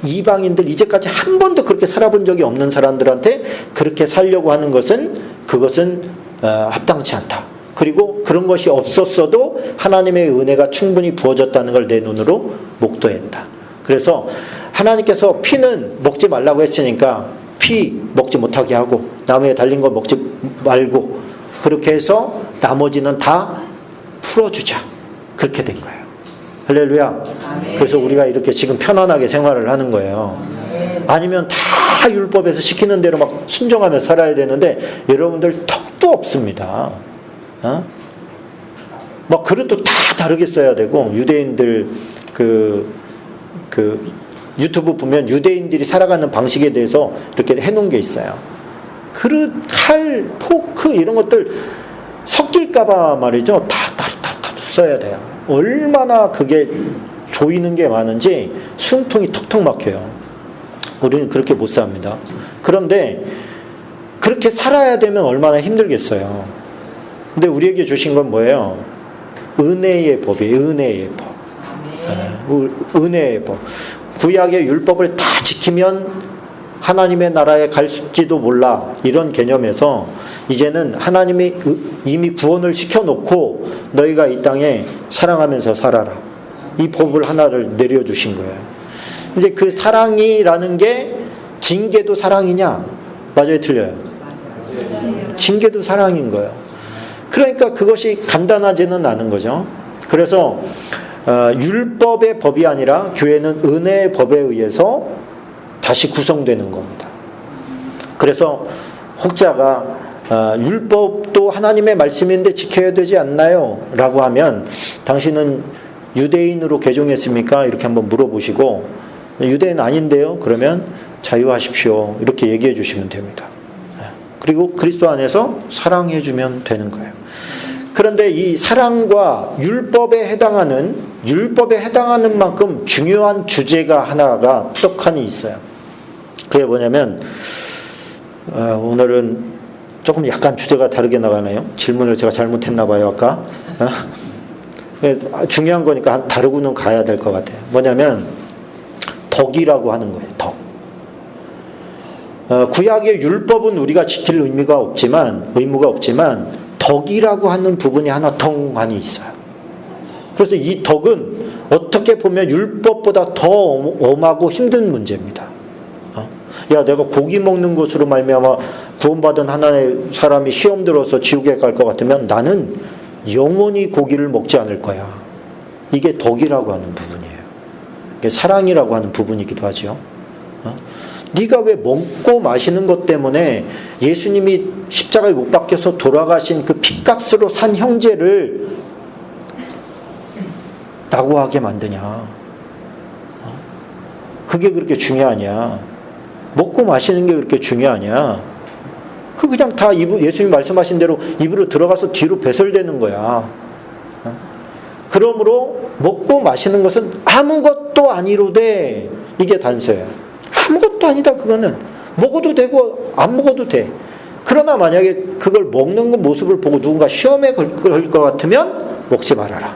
이방인들, 이제까지 한 번도 그렇게 살아본 적이 없는 사람들한테 그렇게 살려고 하는 것은, 그것은 합당치 않다. 그리고 그런 것이 없었어도 하나님의 은혜가 충분히 부어졌다는 걸 내 눈으로 목도했다. 그래서 하나님께서 피는 먹지 말라고 했으니까 피 먹지 못하게 하고, 나무에 달린 거 먹지 말고, 그렇게 해서 나머지는 다 풀어주자. 그렇게 된 거예요. 할렐루야. 그래서 우리가 이렇게 지금 편안하게 생활을 하는 거예요. 아니면 다 율법에서 시키는 대로 막 순종하며 살아야 되는데, 여러분들 턱도 없습니다. 막 그릇도 다 다르게 써야 되고, 유대인들 유튜브 보면 유대인들이 살아가는 방식에 대해서 이렇게 해놓은 게 있어요. 그릇, 칼, 포크 이런 것들 섞일까봐 말이죠. 다 써야 돼요. 얼마나 그게 조이는 게 많은지 숨통이 턱턱 막혀요. 우리는 그렇게 못 삽니다. 그런데 그렇게 살아야 되면 얼마나 힘들겠어요. 근데 우리에게 주신 건 뭐예요? 은혜의 법이에요. 은혜의 법. 은혜의 법. 구약의 율법을 다 지키면 하나님의 나라에 갈지도 몰라, 이런 개념에서 이제는 하나님이 이미 구원을 시켜놓고 너희가 이 땅에 사랑하면서 살아라, 이 법을 하나를 내려주신 거예요. 이제 그 사랑이라는 게 징계도 사랑이냐? 맞아요, 틀려요? 징계도 사랑인 거예요. 그러니까 그것이 간단하지는 않은 거죠. 그래서 율법의 법이 아니라 교회는 은혜의 법에 의해서 다시 구성되는 겁니다. 그래서 혹자가 율법도 하나님의 말씀인데 지켜야 되지 않나요? 라고 하면, 당신은 유대인으로 개종했습니까? 이렇게 한번 물어보시고, 유대인 아닌데요? 그러면 자유하십시오. 이렇게 얘기해 주시면 됩니다. 그리고 그리스도 안에서 사랑해 주면 되는 거예요. 그런데 이 사랑과 율법에 해당하는 만큼 중요한 주제가 하나가 떡하니 있어요. 그게 뭐냐면, 오늘은 조금 약간 주제가 다르게 나가네요. 질문을 제가 잘못했나 봐요, 아까. 중요한 거니까 다르고는 가야 될 것 같아요. 뭐냐면 덕이라고 하는 거예요. 덕. 구약의 율법은 우리가 지킬 의무가 없지만 덕이라고 하는 부분이 하나 덩하니 있어요. 그래서 이 덕은 어떻게 보면 율법보다 더 엄하고 힘든 문제입니다. 야, 내가 고기 먹는 것으로 말미암아 구원받은 하나의 사람이 시험 들어서 지옥에 갈 것 같으면 나는 영원히 고기를 먹지 않을 거야. 이게 덕이라고 하는 부분이에요. 이게 사랑이라고 하는 부분이기도 하죠. 네가 왜 먹고 마시는 것 때문에 예수님이 십자가에 못 박혀서 돌아가신 그 핏값으로 산 형제를 낙오하게 만드냐? 그게 그렇게 중요하냐? 먹고 마시는 게 그렇게 중요하냐? 그 그냥 다 예수님 말씀하신 대로 입으로 들어가서 뒤로 배설되는 거야. 그러므로 먹고 마시는 것은 아무것도 아니로되 이게 단서예요. 아무것도 아니다. 그거는 먹어도 되고 안 먹어도 돼. 그러나 만약에 그걸 먹는 그 모습을 보고 누군가 시험에 걸 것 같으면 먹지 말아라.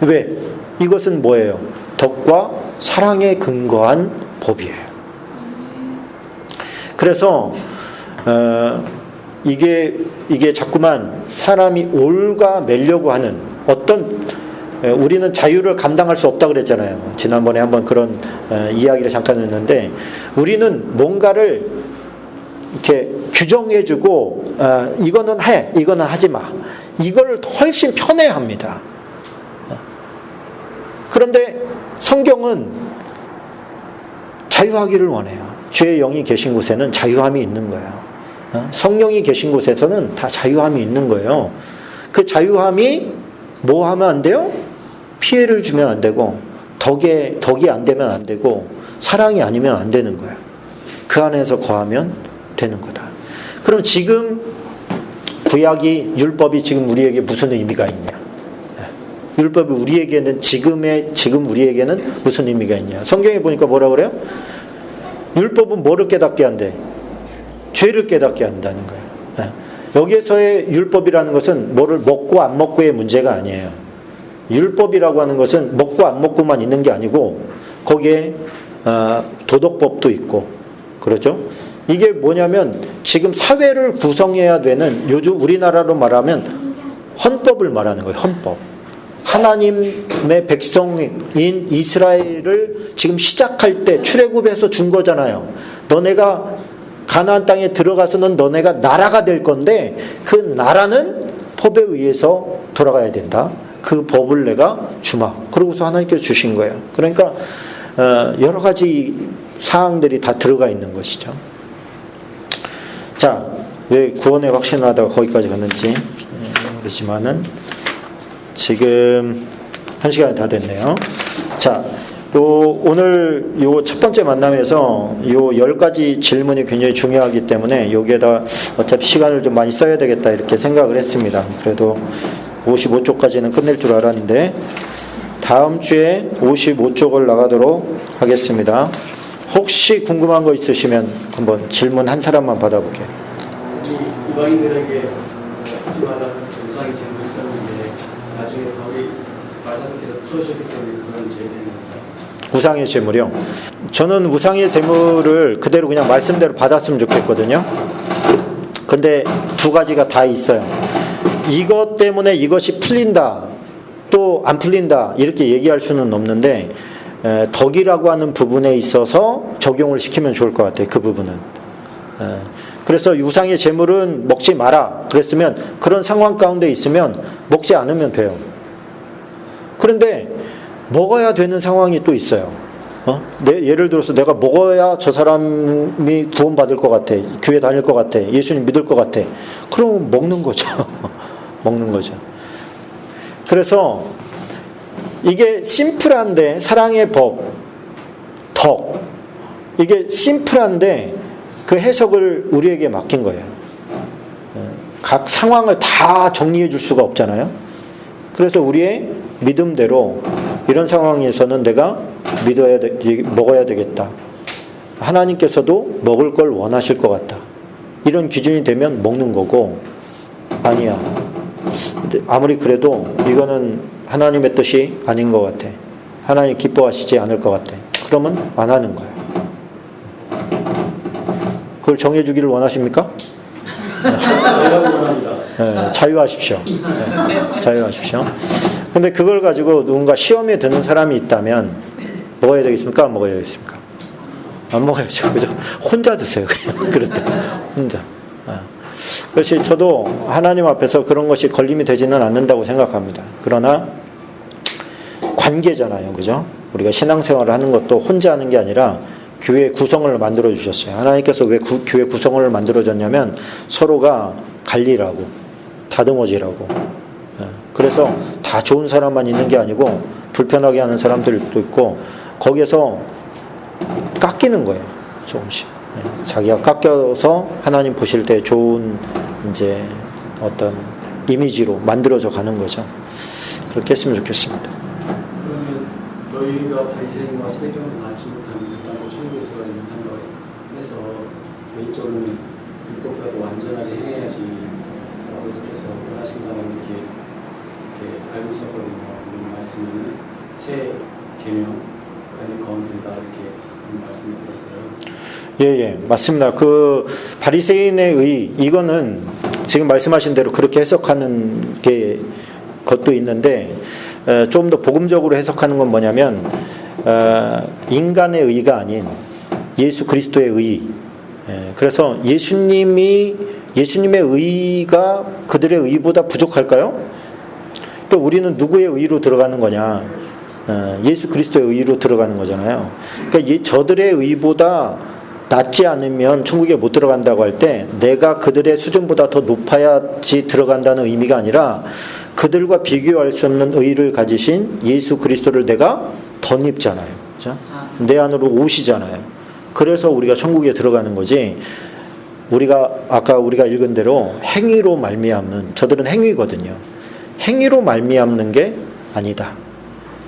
왜? 이것은 뭐예요? 덕과 사랑에 근거한 법이에요. 그래서 이게 자꾸만 사람이 옳가 매려고 하는 어떤 우리는 자유를 감당할 수 없다 그랬잖아요. 지난번에 한번 그런 이야기를 잠깐 했는데 우리는 뭔가를 이렇게 규정해주고 이거는 해, 이거는 하지 마. 이걸 훨씬 편해합니다. 그런데 성경은 자유하기를 원해요. 주의 영이 계신 곳에는 자유함이 있는 거예요. 성령이 계신 곳에서는 다 자유함이 있는 거예요. 그 자유함이 뭐 하면 안 돼요? 피해를 주면 안 되고 덕이 안 되면 안 되고 사랑이 아니면 안 되는 거예요. 그 안에서 거하면 되는 거다. 그럼 지금 구약이 율법이 지금 우리에게 무슨 의미가 있냐? 율법이 우리에게는 지금 우리에게는 무슨 의미가 있냐? 성경에 보니까 뭐라 그래요? 율법은 뭐를 깨닫게 한대? 죄를 깨닫게 한다는 거예요. 여기에서의 율법이라는 것은 뭐를 먹고 안 먹고의 문제가 아니에요. 율법이라고 하는 것은 먹고 안 먹고만 있는 게 아니고 거기에 도덕법도 있고 그렇죠? 이게 뭐냐면 지금 사회를 구성해야 되는 요즘 우리나라로 말하면 헌법을 말하는 거예요. 헌법. 하나님의 백성인 이스라엘을 지금 시작할 때 출애굽해서 준 거잖아요. 너네가 가나안 땅에 들어가서는 너네가 나라가 될 건데 그 나라는 법에 의해서 돌아가야 된다. 그 법을 내가 주마. 그러고서 하나님께서 주신 거예요. 그러니까 여러 가지 사항들이 다 들어가 있는 것이죠. 자, 왜 구원의 확신을 하다가 거기까지 갔는지 모르지만은 지금 1시간이 다 됐네요. 자, 오늘 요 첫 번째 만남에서 요 10가지 질문이 굉장히 중요하기 때문에 여기에다 어차피 시간을 좀 많이 써야 되겠다 이렇게 생각을 했습니다. 그래도 55쪽까지는 끝낼 줄 알았는데 다음 주에 55쪽을 나가도록 하겠습니다. 혹시 궁금한 거 있으시면 한번 질문 한 사람만 받아볼게요. 이방인들에게 하지 말라는 정상이 제물이 있었는데 나중에 거기 마사도께서 풀어주셨기 때문에 그건 제물입니다. 우상의 제물이요. 저는 우상의 제물을 그대로 그냥 말씀대로 받았으면 좋겠거든요. 근데 두 가지가 다 있어요. 이것 때문에 이것이 풀린다, 또 안 풀린다 이렇게 얘기할 수는 없는데 덕이라고 하는 부분에 있어서 적용을 시키면 좋을 것 같아요. 그 부분은. 그래서 우상의 제물은 먹지 마라 그랬으면 그런 상황 가운데 있으면 먹지 않으면 돼요. 그런데 먹어야 되는 상황이 또 있어요. 예를 들어서 내가 먹어야 저 사람이 구원받을 것 같아. 교회 다닐 것 같아. 예수님 믿을 것 같아. 그럼 먹는 거죠. 먹는 거죠. 그래서 이게 심플한데 사랑의 법, 덕 이게 심플한데 그 해석을 우리에게 맡긴 거예요. 각 상황을 다 정리해 줄 수가 없잖아요. 그래서 우리의 믿음대로 이런 상황에서는 내가 먹어야 되겠다. 하나님께서도 먹을 걸 원하실 것 같다. 이런 기준이 되면 먹는 거고 아니야. 근데 아무리 그래도 이거는 하나님의 뜻이 아닌 것 같아. 하나님 기뻐하시지 않을 것 같아. 그러면 안 하는 거예요. 그걸 정해주기를 원하십니까? 네, 자유하십시오. 네, 자유하십시오. 근데 그걸 가지고 누군가 시험에 드는 사람이 있다면 먹어야 되겠습니까? 안 먹어야 되겠습니까? 안 먹어야죠. 그죠? 혼자 드세요. 그냥 그럴 때 혼자. 그것이 저도 하나님 앞에서 그런 것이 걸림이 되지는 않는다고 생각합니다. 그러나 관계잖아요. 그죠? 우리가 신앙생활을 하는 것도 혼자 하는 게 아니라 교회 구성을 만들어 주셨어요. 하나님께서 왜 교회 구성을 만들어 줬냐면 서로가 관리라고 다듬어지라고. 그래서 다 좋은 사람만 있는 게 아니고 불편하게 하는 사람들도 있고 거기에서 깎이는 거예요. 조금씩. 자기가 깎여서 하나님 보실 때 좋은 이제 어떤 이미지로 만들어져 가는 거죠. 그렇게 했으면 좋겠습니다. 그러면 너희가 바리새인과 세경을 낳지 못하고 천국에 들어가지 못한다고 해서 개인적으로는 율법보다 더 완전하게 행해야지 라고 해서 하신다고 이렇게 알고 있었거든요. 이 말씀은 새 계명 아니 거듭된다 이렇게 말씀을 들었어요. 예, 맞습니다. 그 바리새인의 의 이거는 지금 말씀하신 대로 그렇게 해석하는 게 것도 있는데 좀 더 복음적으로 해석하는 건 뭐냐면 인간의 의가 아닌 예수 그리스도의 의. 그래서 예수님의 의가 그들의 의보다 부족할까요? 또 우리는 누구의 의로 들어가는 거냐? 예수 그리스도의 의로 들어가는 거잖아요. 그러니까 저들의 의보다 낫지 않으면 천국에 못 들어간다고 할 때 내가 그들의 수준보다 더 높아야지 들어간다는 의미가 아니라 그들과 비교할 수 없는 의를 가지신 예수 그리스도를 내가 덧입잖아요. 그렇죠? 내 안으로 오시잖아요. 그래서 우리가 천국에 들어가는 거지. 아까 우리가 읽은 대로 행위로 말미암는 저들은 행위거든요. 행위로 말미암는 게 아니다.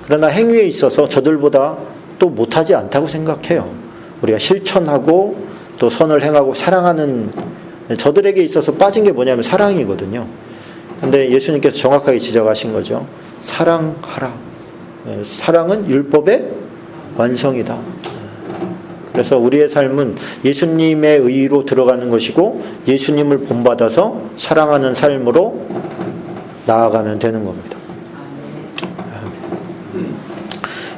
그러나 행위에 있어서 저들보다 또 못하지 않다고 생각해요. 우리가 실천하고 또 선을 행하고 사랑하는 저들에게 있어서 빠진 게 뭐냐면 사랑이거든요. 근데 예수님께서 정확하게 지적하신 거죠. 사랑하라. 사랑은 율법의 완성이다. 그래서 우리의 삶은 예수님의 의로 들어가는 것이고 예수님을 본받아서 사랑하는 삶으로 나아가면 되는 겁니다.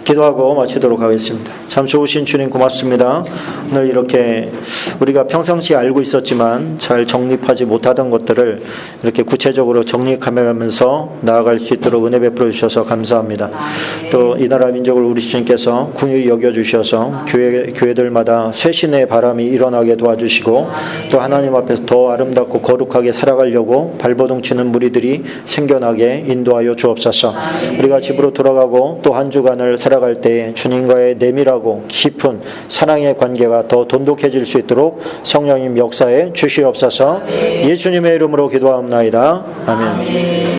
기도하고 마치도록 하겠습니다. 참 좋으신 주님 고맙습니다. 오늘 이렇게 우리가 평상시에 알고 있었지만 잘 정립하지 못하던 것들을 이렇게 구체적으로 정립하면서 나아갈 수 있도록 은혜 베풀어 주셔서 감사합니다. 또 이 나라 민족을 우리 주님께서 긍휼히 여겨 주셔서 교회들마다 쇄신의 바람이 일어나게 도와주시고 또 하나님 앞에서 더 아름답고 거룩하게 살아가려고 발버둥 치는 무리들이 생겨나게 인도하여 주옵소서. 우리가 집으로 돌아가고 또 한 주간을 살아갈 때 주님과의 내밀하고 깊은 사랑의 관계가 더 돈독해질 수 있도록 성령님 역사에 주시옵소서. 예수님의 이름으로 기도하옵나이다. 아멘.